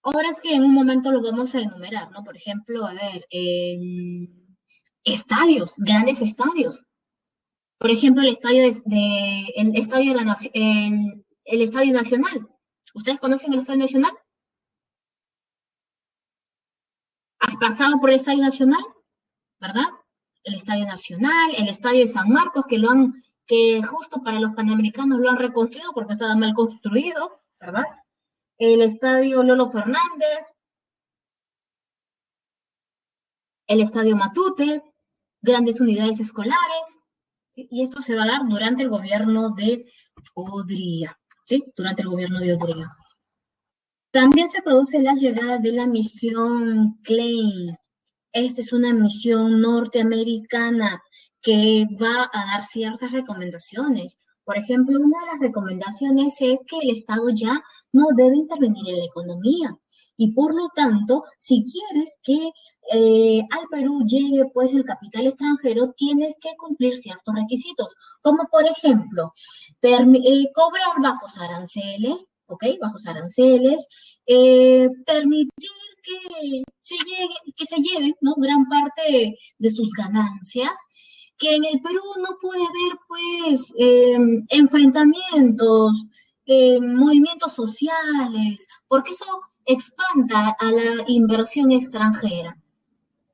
Obras que en un momento lo vamos a enumerar, ¿no? Por ejemplo, a ver, estadios, grandes estadios. Por ejemplo, el estadio, el Estadio Nacional. ¿Ustedes conocen el Estadio Nacional? ¿Has pasado por el Estadio Nacional? ¿Verdad? El Estadio Nacional, el Estadio de San Marcos, que justo para los panamericanos lo han reconstruido porque estaba mal construido, ¿verdad? El Estadio Lolo Fernández, el Estadio Matute, grandes unidades escolares, ¿sí? Y esto se va a dar durante el gobierno de Odría, ¿sí? Durante el gobierno de Odría. También se produce la llegada de la misión Klein. Esta es una misión norteamericana que va a dar ciertas recomendaciones. Por ejemplo, una de las recomendaciones es que el Estado ya no debe intervenir en la economía. Y por lo tanto, si quieres que al Perú llegue pues el capital extranjero, tienes que cumplir ciertos requisitos, como por ejemplo, cobrar bajos aranceles, ¿ok? Bajos aranceles, permitir que se lleven, ¿no? Gran parte de sus ganancias, que en el Perú no puede haber, pues, enfrentamientos, movimientos sociales, porque eso expanda a la inversión extranjera.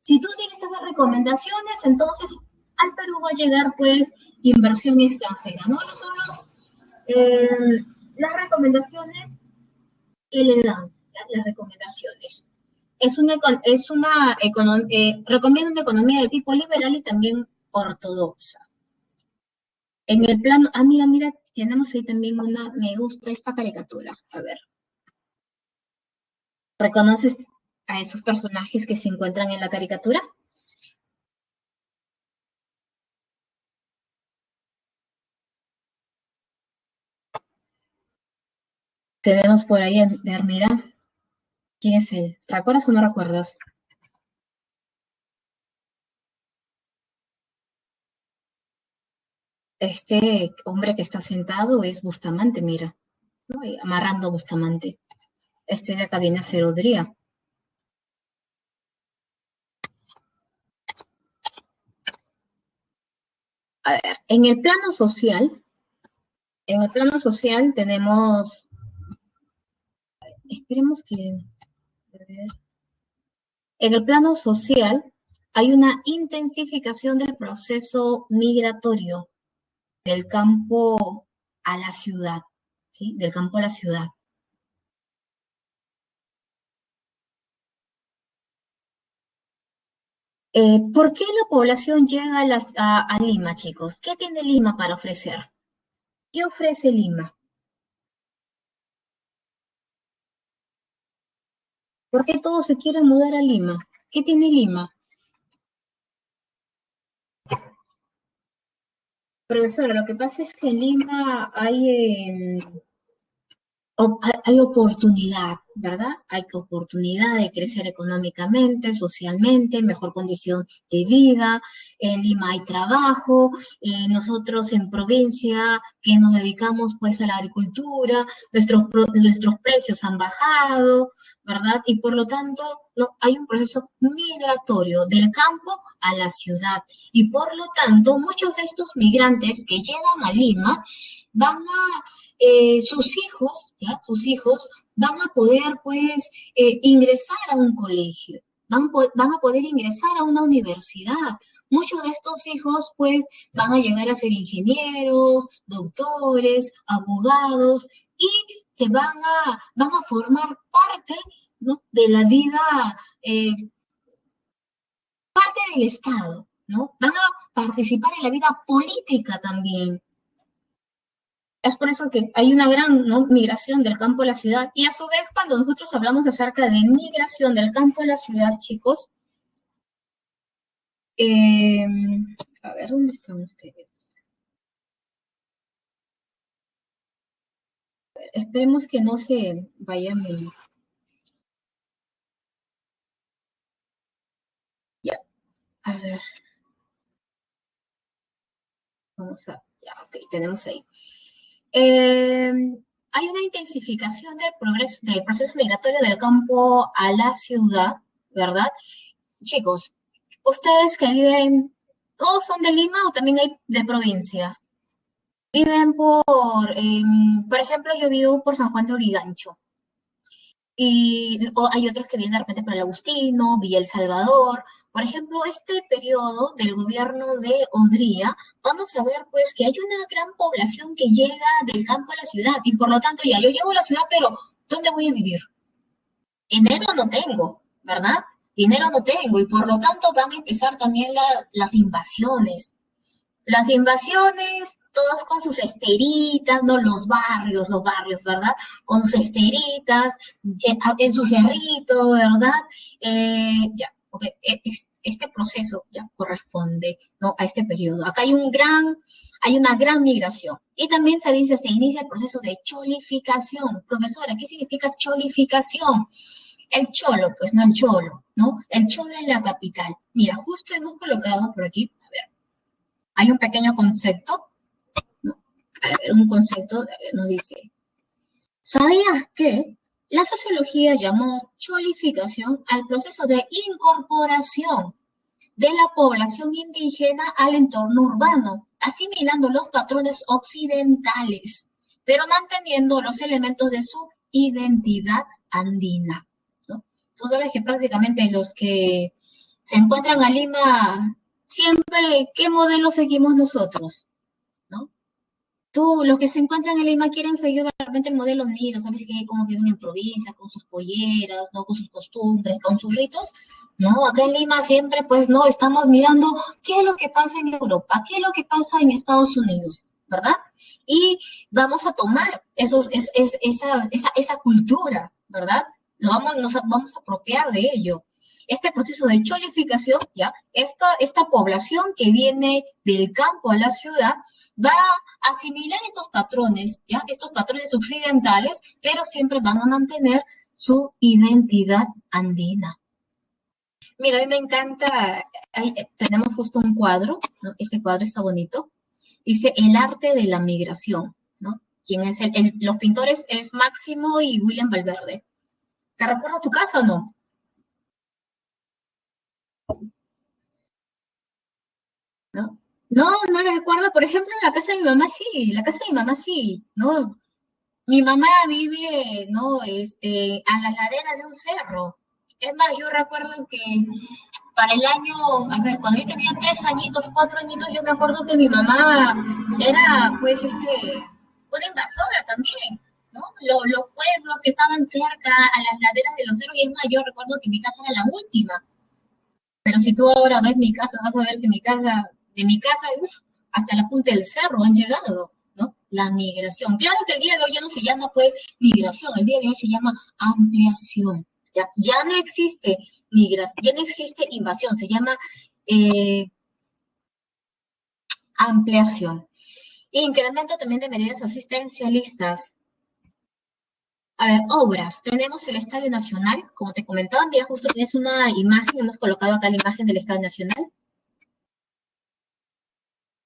Si tú sigues esas recomendaciones, entonces al Perú va a llegar, pues, inversión extranjera, ¿no? Esas son las recomendaciones que le dan, las recomendaciones. Recomienda una economía de tipo liberal y también ortodoxa. En el plano, mira, tenemos ahí también me gusta esta caricatura. A ver, ¿reconoces a esos personajes que se encuentran en la caricatura? Tenemos por ahí, a ver, mira, ¿quién es él? ¿Recuerdas o no recuerdas? Este hombre que está sentado es Bustamante, mira, ¿no? Y amarrando a Bustamante. Este de acá viene a ser Odría. A ver, en el plano social tenemos, esperemos que, a ver, en el plano social hay una intensificación del proceso migratorio del campo a la ciudad, ¿sí? Del campo a la ciudad. ¿Por qué la población llega a Lima, chicos? ¿Qué tiene Lima para ofrecer? ¿Qué ofrece Lima? ¿Por qué todos se quieren mudar a Lima? ¿Qué tiene Lima? Profesora, lo que pasa es que en Lima hay oportunidad, ¿verdad? Hay oportunidad de crecer económicamente, socialmente, mejor condición de vida. En Lima hay trabajo. Nosotros en provincia que nos dedicamos pues a la agricultura, nuestros precios han bajado, ¿verdad? Y por lo tanto no, hay un proceso migratorio del campo a la ciudad. Y por lo tanto, muchos de estos migrantes que llegan a Lima van a sus hijos, ¿ya? Sus hijos van a poder, pues, ingresar a un colegio, van a poder ingresar a una universidad. Muchos de estos hijos, pues, van a llegar a ser ingenieros, doctores, abogados y van a formar parte, ¿no? De la vida, eh, parte del Estado, ¿no? Van a participar en la vida política también. Es por eso que hay una gran, ¿no?, migración del campo a la ciudad. Y a su vez, cuando nosotros hablamos acerca de migración del campo a la ciudad, chicos, eh, a ver, ¿dónde están ustedes? Esperemos que no se vayan. Ya, a ver, vamos a, ya, ok, tenemos ahí. Eh, Hay una intensificación del proceso migratorio del campo a la ciudad, ¿verdad? Chicos, ustedes que viven, ¿todos son de Lima o también hay de provincia? Viven por ejemplo, yo vivo por San Juan de Origancho. Y hay otros que vienen de repente por el Agustino, Villa El Salvador. Por ejemplo, este periodo del gobierno de Odría, vamos a ver pues que hay una gran población que llega del campo a la ciudad y por lo tanto ya yo llego a la ciudad, pero ¿dónde voy a vivir? Dinero no tengo, ¿verdad? Dinero no tengo y por lo tanto van a empezar también las invasiones. Las invasiones, todos con sus esteritas, ¿no? Los barrios, ¿verdad? Con sus esteritas, en su cerrito, ¿verdad? Ya, ok, este proceso ya corresponde, ¿no?, a este periodo. Acá hay una gran migración. Y también se dice, se inicia el proceso de cholificación. Profesora, ¿qué significa cholificación? El cholo, pues no el cholo, ¿no? El cholo en la capital. Mira, justo hemos colocado por aquí, a ver, hay un pequeño concepto, ¿no? A ver, un concepto, a ver, nos dice, ¿sabías que la sociología llamó cholificación al proceso de incorporación de la población indígena al entorno urbano, asimilando los patrones occidentales, pero manteniendo los elementos de su identidad andina, ¿no? Tú sabes que prácticamente los que se encuentran a Lima, siempre, ¿qué modelo seguimos nosotros? ¿No? Tú, los que se encuentran en Lima quieren seguir de repente el modelo mío, ¿sabes qué? Cómo viven en provincia, con sus polleras, ¿no? Con sus costumbres, con sus ritos. No, acá en Lima siempre, pues, no, estamos mirando qué es lo que pasa en Europa, qué es lo que pasa en Estados Unidos, ¿verdad? Y vamos a tomar esa cultura, ¿verdad? Nos vamos a apropiar de ello. Este proceso de cholificación, ¿ya? Esta población que viene del campo a la ciudad, va a asimilar estos patrones, ¿ya? Estos patrones occidentales, pero siempre van a mantener su identidad andina. Mira, a mí me encanta, tenemos justo un cuadro, ¿no? Este cuadro está bonito. Dice El arte de la migración, ¿no? ¿Quién es los pintores? Es Máximo y William Valverde. ¿Te recuerda tu casa o no? ¿No? No, no lo recuerdo. Por ejemplo, la casa de mi mamá sí, la casa de mi mamá sí, ¿no? Mi mamá vive, ¿no? A las laderas de un cerro. Es más, yo recuerdo que para el año, a ver, cuando yo tenía 3 añitos, 4 añitos, yo me acuerdo que mi mamá era, pues, una invasora también, ¿no? Los pueblos que estaban cerca, a las laderas de los cerros, y es más, yo recuerdo que mi casa era la última. Pero si tú ahora ves mi casa, vas a ver que de mi casa, uf, hasta la punta del cerro han llegado, ¿no? La migración. Claro que el día de hoy ya no se llama, pues, migración, el día de hoy se llama ampliación. Ya no existe migración, ya no existe invasión, se llama eh, ampliación. Incremento también de medidas asistencialistas. A ver, obras. Tenemos el Estadio Nacional, como te comentaba, mira, justo tienes una imagen, hemos colocado acá la imagen del Estadio Nacional.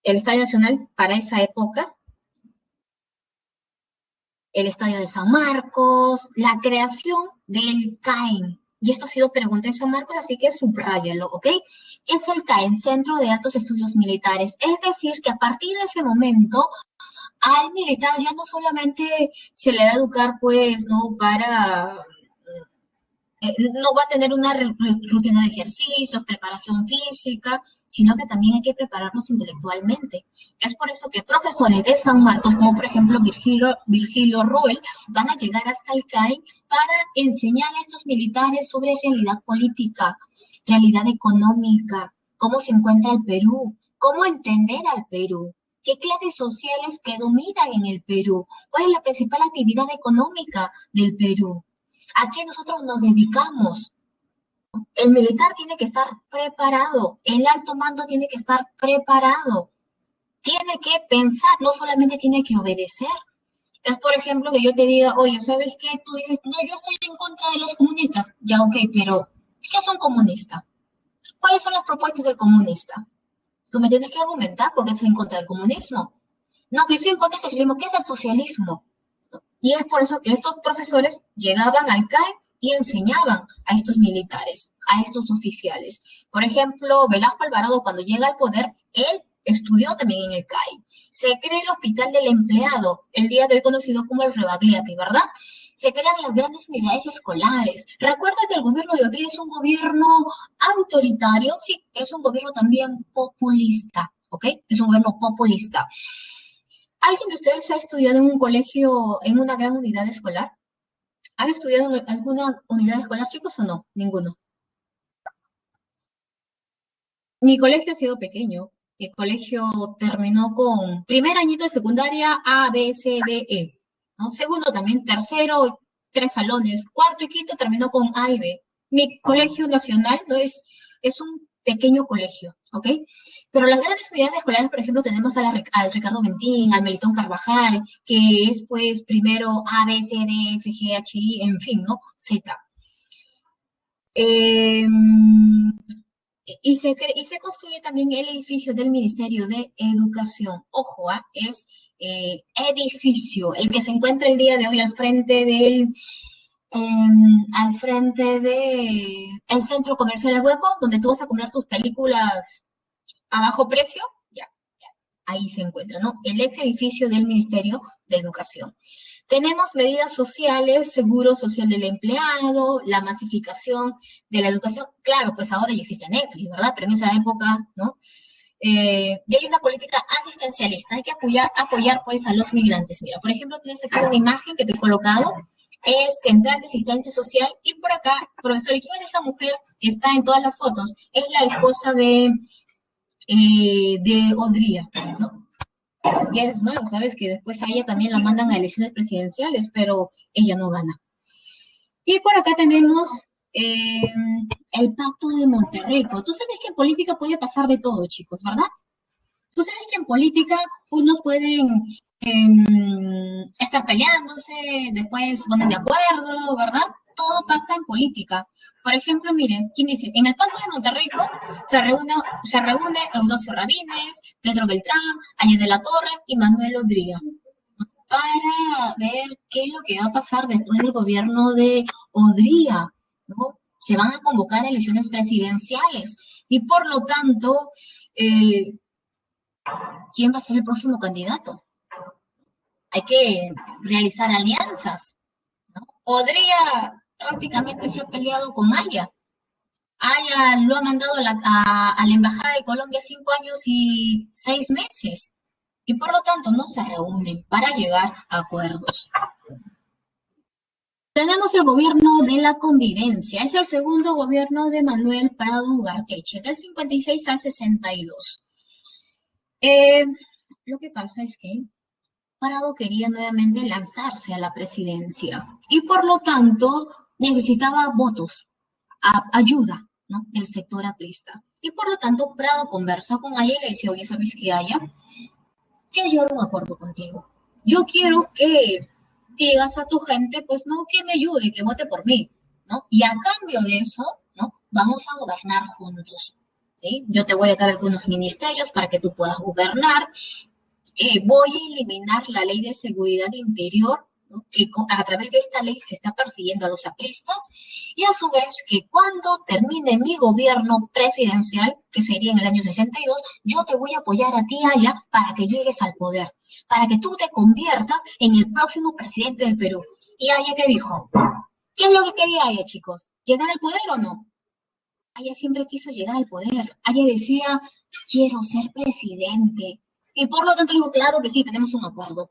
El Estadio Nacional para esa época, el Estadio de San Marcos, la creación del CAEN. Y esto ha sido pregunta en San Marcos, así que subráyalo, ¿ok? Es el CAEN, Centro de Altos Estudios Militares. Es decir, que a partir de ese momento, al militar ya no solamente se le va a educar, pues, ¿no? No va a tener una rutina de ejercicios, preparación física, sino que también hay que prepararnos intelectualmente. Es por eso que profesores de San Marcos, como por ejemplo Virgilio Roel, van a llegar hasta el CAI para enseñar a estos militares sobre realidad política, realidad económica, cómo se encuentra el Perú, cómo entender al Perú. ¿Qué clases sociales predominan en el Perú? ¿Cuál es la principal actividad económica del Perú? ¿A qué nosotros nos dedicamos? El militar tiene que estar preparado, el alto mando tiene que estar preparado, tiene que pensar, no solamente tiene que obedecer. Es, por ejemplo, que yo te diga, oye, ¿sabes qué? Tú dices, no, yo estoy en contra de los comunistas. Ya, ok, pero ¿qué es un comunista? ¿Cuáles son las propuestas del comunista? Tú me tienes que argumentar por qué estás en contra del comunismo. No, que estoy en contra del socialismo. ¿Qué es el socialismo? Y es por eso que estos profesores llegaban al CAE y enseñaban a estos militares, a estos oficiales. Por ejemplo, Velasco Alvarado, cuando llega al poder, él estudió también en el CAE. Se crea el Hospital del Empleado, el día de hoy conocido como el Rebagliati, ¿verdad? Se crean las grandes unidades escolares. Recuerda que el gobierno de Odría es un gobierno autoritario, sí, pero es un gobierno también populista, ¿ok? Es un gobierno populista. ¿Alguien de ustedes ha estudiado en un colegio, en una gran unidad escolar? ¿Han estudiado en alguna unidad escolar, chicos, o no? Ninguno. Mi colegio ha sido pequeño. Mi colegio terminó con primer añito de secundaria A, B, C, D, E. ¿No? Segundo también, tercero, 3 salones. Cuarto y quinto terminó con A y B. Mi colegio nacional no es un pequeño colegio, ¿ok? Pero las grandes unidades escolares, por ejemplo, tenemos al Ricardo Bentín, al Melitón Carvajal, que es pues primero A, B, C, D, F, G, H, I, en fin, ¿no? Z. Eh, y se construye también el edificio del Ministerio de Educación. Ojo, es edificio, el que se encuentra el día de hoy al frente de el Centro Comercial El Hueco, donde tú vas a comprar tus películas a bajo precio. Ya, ya, ahí se encuentra, ¿no? El ex edificio del Ministerio de Educación. Tenemos medidas sociales, seguro social del empleado, la masificación de la educación. Claro, pues ahora ya existe Netflix, ¿verdad? Pero en esa época, ¿no? Y hay una política asistencialista. Hay que apoyar pues a los migrantes. Mira, por ejemplo, tienes aquí una imagen que te he colocado. Es Central de Asistencia Social. Y por acá, profesor, ¿y quién es esa mujer que está en todas las fotos? Es la esposa de Odría, ¿no? Y es más, sabes que después a ella también la mandan a elecciones presidenciales, pero ella no gana. Y por acá tenemos eh, el Pacto de Monterrico. Tú sabes que en política puede pasar de todo, chicos, ¿verdad? Tú sabes que en política unos pueden estar peleándose, después ponen de acuerdo, ¿verdad? Todo pasa en política. Por ejemplo, miren, ¿quién dice? En el Pacto de Monterrico se reúne Eudosio Rabines, Pedro Beltrán, Añez de la Torre y Manuel Odría para ver qué es lo que va a pasar después del gobierno de Odría, ¿no? Se van a convocar elecciones presidenciales y por lo tanto, eh, ¿quién va a ser el próximo candidato? Hay que realizar alianzas, ¿no? Odría prácticamente se ha peleado con Aya. Aya lo ha mandado a la Embajada de Colombia 5 años y 6 meses. Y por lo tanto no se reúnen para llegar a acuerdos. Tenemos el gobierno de la convivencia. Es el segundo gobierno de Manuel Prado Ugarteche, del 56 al 62. Eh, lo que pasa es que Prado quería nuevamente lanzarse a la presidencia y por lo tanto necesitaba votos, ayuda, ¿no?, del sector aprista. Y por lo tanto Prado conversa con ella y le dice, oye, ¿sabes qué, Aya? Quiero llegar a un acuerdo contigo. Yo quiero que digas a tu gente, pues no, que me ayude, que vote por mí, ¿no? Y a cambio de eso, ¿no? Vamos a gobernar juntos, ¿sí? Yo te voy a dar algunos ministerios para que tú puedas gobernar. Voy a eliminar la ley de seguridad interior, ¿no?, que a través de esta ley se está persiguiendo a los apristas, y a su vez que cuando termine mi gobierno presidencial, que sería en el año 62, yo te voy a apoyar a ti, Aya, para que llegues al poder, para que tú te conviertas en el próximo presidente del Perú. ¿Y Aya qué dijo? ¿Qué es lo que quería Aya, chicos? ¿Llegar al poder o no? Ella siempre quiso llegar al poder. Ella decía, quiero ser presidente. Y por lo tanto digo, claro que sí, tenemos un acuerdo.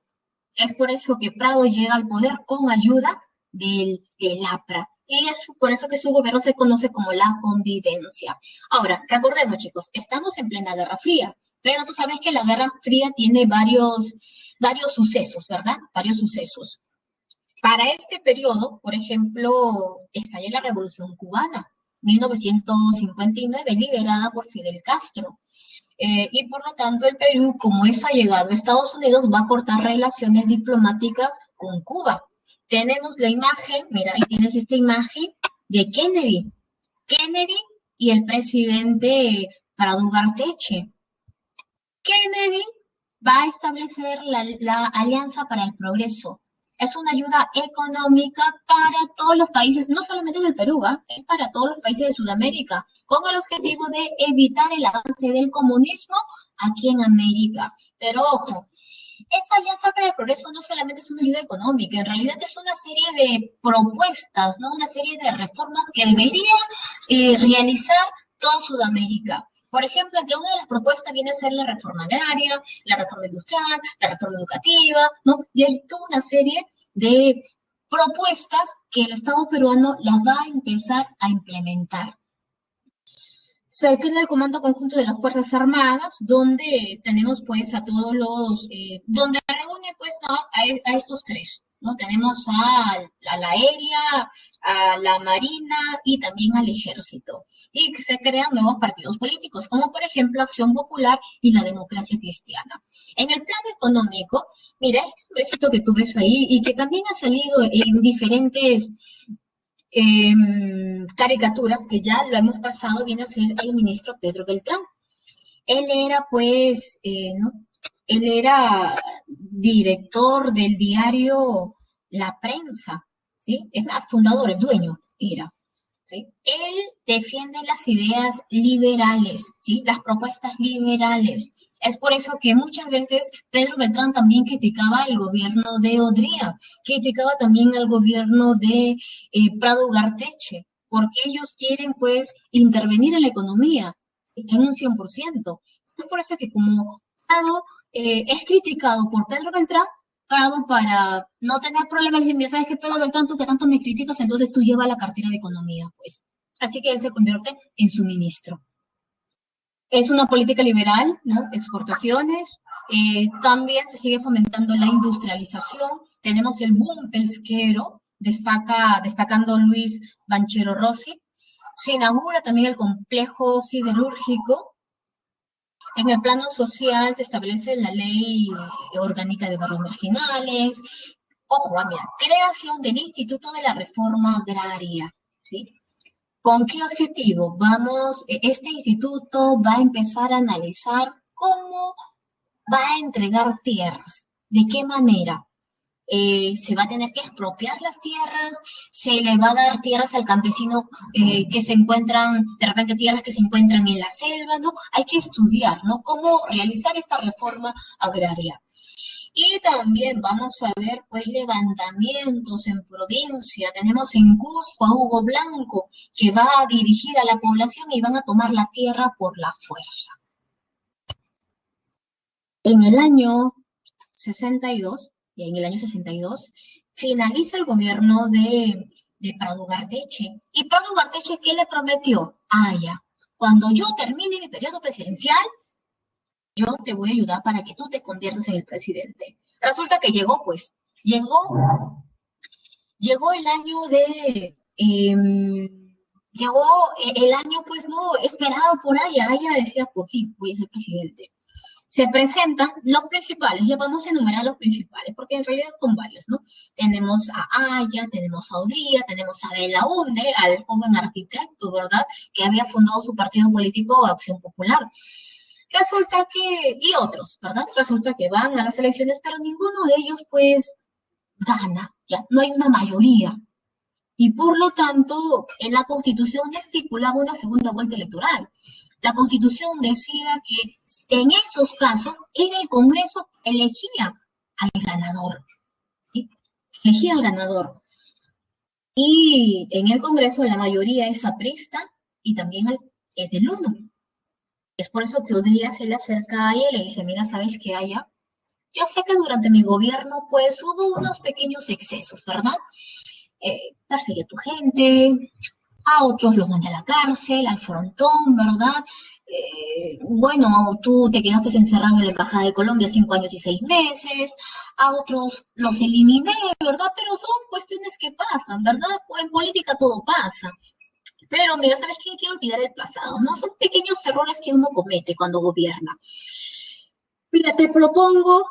Es por eso que Prado llega al poder con ayuda del APRA. Y es por eso que su gobierno se conoce como la convivencia. Ahora, recordemos, chicos, estamos en plena Guerra Fría, pero tú sabes que la Guerra Fría tiene varios sucesos, ¿verdad? Varios sucesos. Para este periodo, por ejemplo, estalla la Revolución Cubana, 1959, liderada por Fidel Castro. Y por lo tanto, el Perú, como es allegado a Estados Unidos, va a cortar relaciones diplomáticas con Cuba. Tenemos la imagen, mira, ahí tienes esta imagen de Kennedy. Kennedy y el presidente Prado Ugarteche. Kennedy va a establecer la Alianza para el Progreso. Es una ayuda económica para todos los países, no solamente del Perú, es para todos los países de Sudamérica, con el objetivo de evitar el avance del comunismo aquí en América. Pero ojo, esa Alianza para el Progreso no solamente es una ayuda económica, en realidad es una serie de propuestas, ¿no?, una serie de reformas que debería realizar toda Sudamérica. Por ejemplo, entre una de las propuestas viene a ser la reforma agraria, la reforma industrial, la reforma educativa, ¿no? Y hay toda una serie de propuestas que el Estado peruano las va a empezar a implementar. Se crea el Comando Conjunto de las Fuerzas Armadas, donde tenemos pues a todos donde reúne pues a estos tres, ¿no? Tenemos a la aérea, a la marina y también al ejército. Y se crean nuevos partidos políticos, como por ejemplo Acción Popular y la Democracia Cristiana. En el plano económico, mira, este hombrecito que tú ves ahí y que también ha salido en diferentes caricaturas que ya lo hemos pasado, viene a ser el ministro Pedro Beltrán. Él era, pues, ¿no? Él era director del diario La Prensa, ¿sí? Es más, fundador, el dueño era, ¿sí? Él defiende las ideas liberales, ¿sí? Las propuestas liberales. Es por eso que muchas veces Pedro Beltrán también criticaba el gobierno de Odría, criticaba también al gobierno de Prado Ugarteche, porque ellos quieren pues intervenir en la economía en un 100%. Es por eso que como Prado es criticado por Pedro Beltrán, Prado, para no tener problemas, dice, mira, sabes que Pedro Beltrán, tú que tanto me criticas, entonces tú llevas la cartera de economía, pues. Así que él se convierte en su ministro. Es una política liberal, ¿no? Exportaciones. También se sigue fomentando la industrialización. Tenemos el boom pesquero, destacando Luis Banchero Rossi. Se inaugura también el complejo siderúrgico. En el plano social se establece la ley orgánica de barrios marginales. Ojo, mira, creación del Instituto de la Reforma Agraria, ¿sí? ¿Con qué objetivo? Este instituto va a empezar a analizar cómo va a entregar tierras, de qué manera. Se va a tener que expropiar las tierras, se le va a dar tierras al campesino que se encuentran, de repente tierras que se encuentran en la selva, ¿no? Hay que estudiar, ¿no? Cómo realizar esta reforma agraria. Y también vamos a ver, pues, levantamientos en provincia. Tenemos en Cusco a Hugo Blanco, que va a dirigir a la población y van a tomar la tierra por la fuerza. En el año 62, finaliza el gobierno de Prado Garteche. ¿Y Prado Garteche qué le prometió? Ah, ya, cuando yo termine mi periodo presidencial, yo te voy a ayudar para que tú te conviertas en el presidente. Resulta que llegó, pues, llegó el año llegó el año, pues, no, esperado por Aya. Aya decía, por fin, voy a ser presidente. Se presentan los principales, ya vamos a enumerar los principales, porque en realidad son varios, ¿no? Tenemos a Aya, tenemos a Odría, tenemos a De la Hunde, al joven arquitecto, ¿verdad? Que había fundado su partido político Acción Popular. Resulta que, y otros, ¿verdad? Resulta que van a las elecciones, pero ninguno de ellos, pues, gana, ¿ya? No hay una mayoría. Y por lo tanto, en la Constitución estipulaba una segunda vuelta electoral. La Constitución decía que en esos casos era el Congreso que elegía al ganador. ¿Sí? Elegía al ganador. Y en el Congreso la mayoría es aprista y también es del uno. Es por eso que Odría se le acerca a ella y le dice, mira, ¿sabes qué haya? Yo sé que durante mi gobierno pues hubo unos pequeños excesos, ¿verdad? Persigue a tu gente, a otros los mandé a la cárcel, al frontón, ¿verdad? Bueno, tú te quedaste encerrado en la Embajada de Colombia 5 años y 6 meses, a otros los eliminé, ¿verdad? Pero son cuestiones que pasan, ¿verdad? Pues en política todo pasa. Pero mira, ¿sabes qué? Quiero olvidar el pasado, ¿no? Son pequeños errores que uno comete cuando gobierna. Mira, te propongo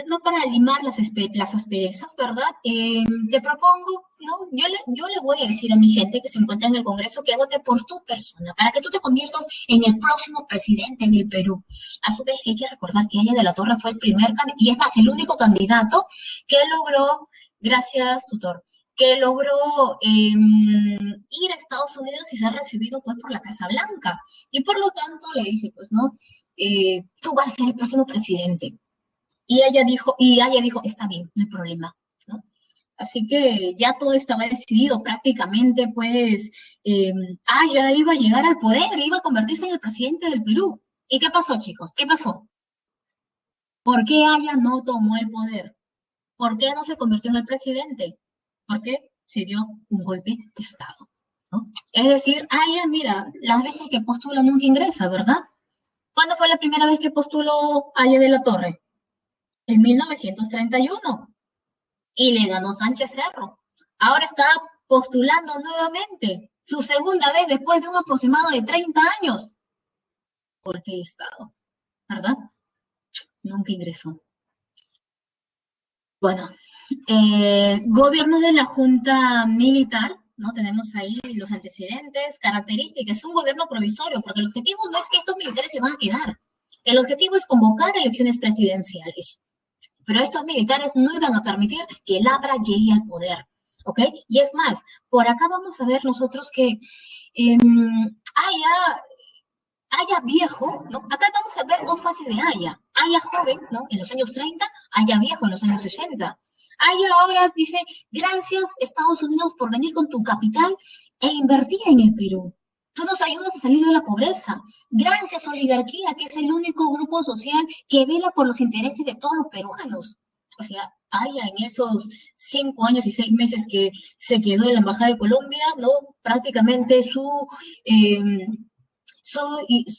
no para limar las asperezas, ¿verdad? Te propongo, ¿no? Yo le voy a decir a mi gente que se encuentra en el Congreso que vote por tu persona, para que tú te conviertas en el próximo presidente del Perú. A su vez, hay que recordar que Aya de la Torre fue el primer, y es más, el único candidato que logró, gracias, tutor, que logró ir a Estados Unidos y ser recibido, pues, por la Casa Blanca. Y por lo tanto, le dice, pues, ¿no? Tú vas a ser el próximo presidente. Y ella dijo, está bien, no hay problema, ¿no? Así que ya todo estaba decidido prácticamente, pues, ya iba a llegar al poder, iba a convertirse en el presidente del Perú. ¿Y qué pasó, chicos? ¿Qué pasó? ¿Por qué Aya no tomó el poder? ¿Por qué no se convirtió en el presidente? Porque se dio un golpe de Estado, ¿no? Es decir, Aya, mira, las veces que postula nunca ingresa, ¿verdad? ¿Cuándo fue la primera vez que postuló Aya de la Torre? En 1931. Y le ganó Sánchez Cerro. Ahora está postulando nuevamente, su segunda vez después de un aproximado de 30 años. Golpe de Estado, ¿verdad? Nunca ingresó. Bueno, gobierno de la Junta Militar, ¿no? Tenemos ahí los antecedentes, características, es un gobierno provisorio, porque el objetivo no es que estos militares se van a quedar. El objetivo es convocar elecciones presidenciales. Pero estos militares no iban a permitir que el APRA llegue al poder, ¿ok? Y es más, por acá vamos a ver nosotros que Aya viejo, ¿no? Acá vamos a ver dos fases de Aya joven, ¿no? En los años 30, Aya viejo en los años 60. Aya ahora dice, gracias Estados Unidos por venir con tu capital e invertir en el Perú. Tú nos ayudas a salir de la pobreza. Gracias oligarquía, que es el único grupo social que vela por los intereses de todos los peruanos. O sea, Aya en esos 5 años y 6 meses que se quedó en la Embajada de Colombia, ¿no? Prácticamente eh,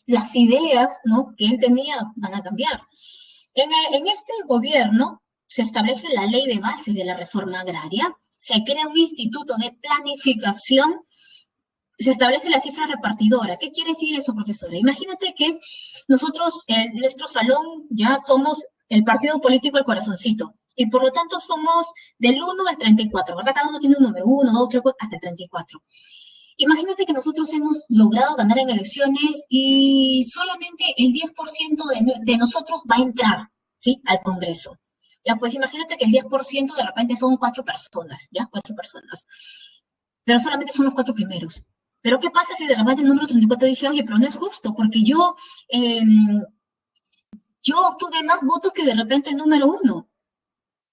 las ideas, ¿no?, que él tenía van a cambiar. En este gobierno se establece la ley de bases de la reforma agraria, se crea un instituto de planificación, se establece la cifra repartidora. ¿Qué quiere decir eso, profesora? Imagínate que nosotros en nuestro salón ya somos el partido político El Corazoncito, y por lo tanto somos del 1 al 34, ¿verdad? Cada uno tiene un número, 1, 2, 3, 4, hasta el 34. Imagínate que nosotros hemos logrado ganar en elecciones y solamente el 10% de nosotros va a entrar, ¿sí?, al Congreso. Ya, pues imagínate que el 10% de repente son 4 personas, ¿ya? 4 personas. Pero solamente son los 4 primeros. Pero ¿qué pasa si de repente el número 34 dice, oye, pero no es justo, porque eh, yo obtuve más votos que de repente el número 1?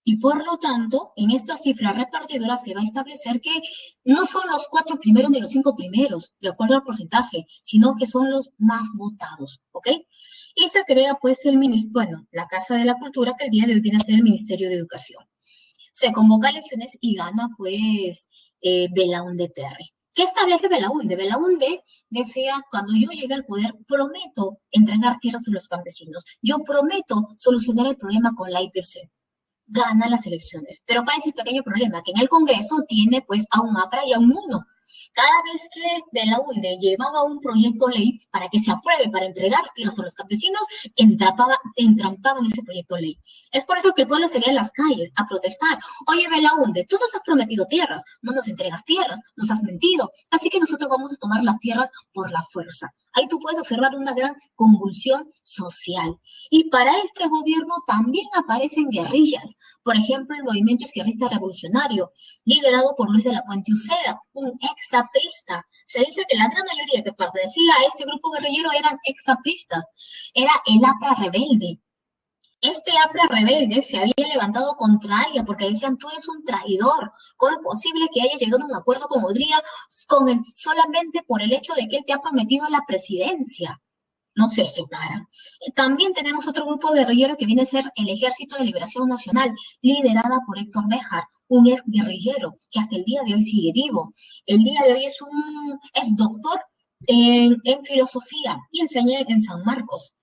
Y por lo tanto, en esta cifra repartidora se va a establecer que no son los 4 primeros ni los 5 primeros, de acuerdo al porcentaje, sino que son los más votados, ¿ok? Y se crea, pues, la Casa de la Cultura, que el día de hoy viene a ser el Ministerio de Educación. se convoca a elecciones y gana, pues, Belaúnde Terry. ¿Qué establece Belaúnde? Belaúnde decía, cuando yo llegue al poder, prometo entregar tierras a los campesinos. Yo prometo solucionar el problema con la IPC. Gana las elecciones. Pero ¿cuál es el pequeño problema? Que en el Congreso tiene pues a un APRA y a un MUNO. Cada vez que Belaúnde llevaba un proyecto de ley para que se apruebe, para entregar tierras a los campesinos, entrampaba en ese proyecto de ley. Es por eso que el pueblo salía a las calles a protestar. Oye, Belaúnde, tú nos has prometido tierras, no nos entregas tierras, nos has mentido, así que nosotros vamos a tomar las tierras por la fuerza. Ahí tú puedes observar una gran convulsión social. Y para este gobierno también aparecen guerrillas. Por ejemplo, el movimiento izquierdista revolucionario, liderado por Luis de la Puente Uceda, un exaprista. Se dice que la gran mayoría que pertenecía a este grupo guerrillero eran exapristas. Era el APRA rebelde. Este APRA rebelde se había levantado contra ella porque decían, tú eres un traidor. ¿Cómo es posible que haya llegado a un acuerdo con Odría solamente por el hecho de que él te ha prometido la presidencia? No se separan. También tenemos otro grupo guerrillero que viene a ser el Ejército de Liberación Nacional, liderada por Héctor Béjar, un ex guerrillero que hasta el día de hoy sigue vivo. El día de hoy es doctor en filosofía y enseña en San Marcos.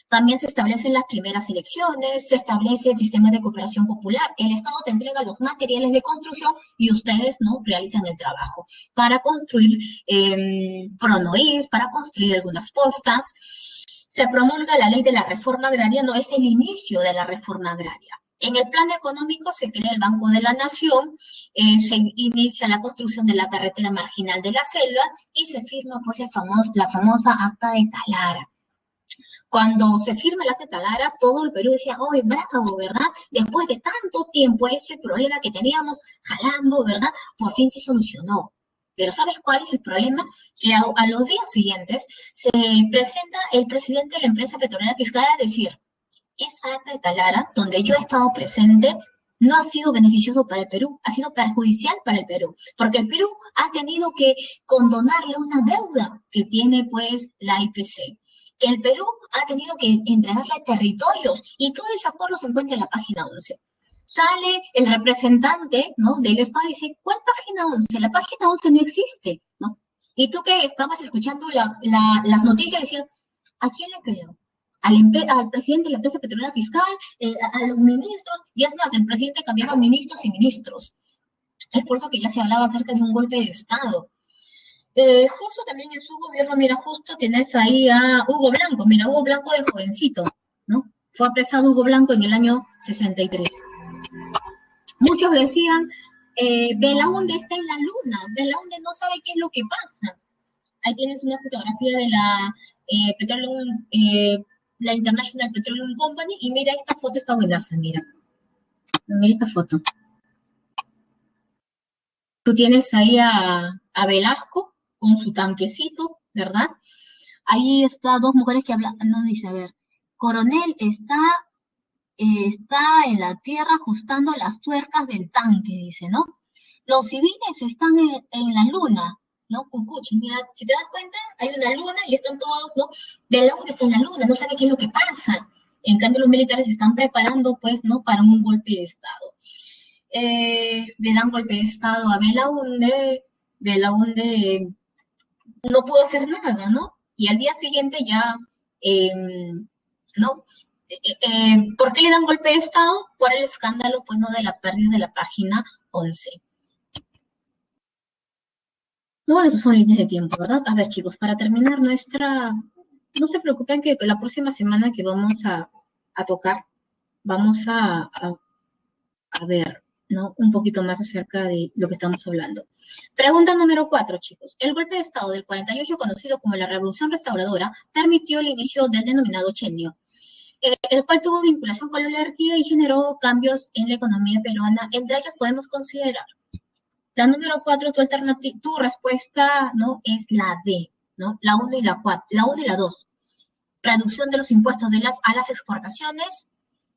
También se establecen las primeras elecciones, se establece el sistema de cooperación popular. El Estado te entrega los materiales de construcción y ustedes no realizan el trabajo para construir pronoís, para construir algunas postas. Se promulga la ley de la reforma agraria, no es el inicio de la reforma agraria. En el plan económico se crea el Banco de la Nación, se inicia la construcción de la carretera marginal de la selva y se firma pues la famosa Acta de Talara. Cuando se firma el Acta de Talara, todo el Perú decía, ¡oh, bravo!, ¿verdad? Después de tanto tiempo, ese problema que teníamos jalando, ¿verdad? Por fin se solucionó. Pero ¿sabes cuál es el problema? Que a los días siguientes se presenta el presidente de la empresa petrolera fiscal a decir, esa Acta de Talara, donde yo he estado presente, no ha sido beneficioso para el Perú, ha sido perjudicial para el Perú, porque el Perú ha tenido que condonarle una deuda que tiene pues la IPC. Que el Perú ha tenido que entregarle territorios y todo ese acuerdo se encuentra en la página 11. Sale el representante, ¿no?, del Estado y dice, ¿cuál página 11? La página 11 no existe, ¿no? Y tú que estabas escuchando las noticias decías, ¿a quién le creo? Al presidente de la empresa petrolera fiscal, a los ministros, y es más, el presidente cambiaba ministros y ministros. Es por eso que ya se hablaba acerca de un golpe de Estado. Justo también en su gobierno, mira, justo tienes ahí a Hugo Blanco, mira, Hugo Blanco de jovencito, ¿no? Fue apresado Hugo Blanco en el año 63. Muchos decían, Belaúnde está en la luna, Belaúnde no sabe qué es lo que pasa. Ahí tienes una fotografía de la International Petroleum Company, y mira, esta foto está buenaza, mira esta foto. Tú tienes ahí a Velasco con su tanquecito, ¿verdad? Ahí está dos mujeres que hablan, no dice, a ver, Coronel está en la tierra ajustando las tuercas del tanque, dice, ¿no? Los civiles están en la luna, ¿no? Cucuchi, mira, si te das cuenta, hay una luna y están todos, ¿no? Belaúnde está en la luna, no sabe qué es lo que pasa. En cambio, los militares se están preparando, pues, ¿no?, para un golpe de Estado. Le dan golpe de Estado a Belaúnde no pudo hacer nada, ¿no? Y al día siguiente ya, ¿no? ¿Por qué le dan golpe de Estado? Por el escándalo, pues, ¿no?, de la pérdida de la página 11. No, bueno, esas son líneas de tiempo, ¿verdad? A ver, chicos, para terminar no se preocupen que la próxima semana que vamos a tocar, vamos a ver, ¿no?, un poquito más acerca de lo que estamos hablando. Pregunta número 4, chicos. El golpe de Estado del 48, conocido como la Revolución Restauradora, permitió el inicio del denominado Chenio, el cual tuvo vinculación con la oligarquía y generó cambios en la economía peruana. Entre ellos podemos considerar la número 4, tu respuesta, ¿no?, es la D, ¿no? La 1 y la 4, la 1 y la 2. Reducción de los impuestos a las exportaciones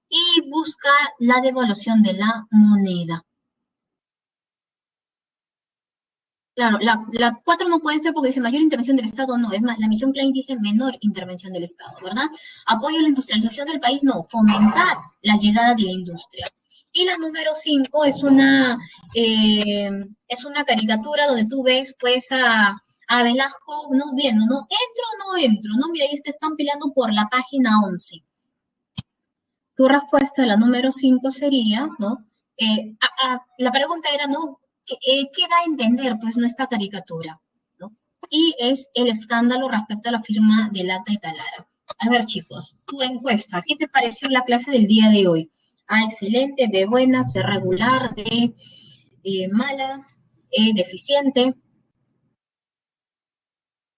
y busca la devaluación de la moneda. Claro, la 4 no puede ser porque dice mayor intervención del Estado, no, es más, la misión Klein dice menor intervención del Estado, ¿verdad? Apoyo a la industrialización del país, no, fomentar la llegada de la industria. Y la número 5 es una caricatura donde tú ves pues a Velasco, no viendo, ¿no? ¿Entro o no entro? No, mira, ahí se están peleando por la página 11. Tu respuesta, la número 5 sería, ¿no? La pregunta era, ¿no? ¿Qué da a entender, pues, nuestra caricatura? ¿No? Y es el escándalo respecto a la firma del acta de Talara. A ver, chicos, tu encuesta, ¿qué te pareció la clase del día de hoy? A, excelente, B, buena, C, regular, D, mala, E, deficiente.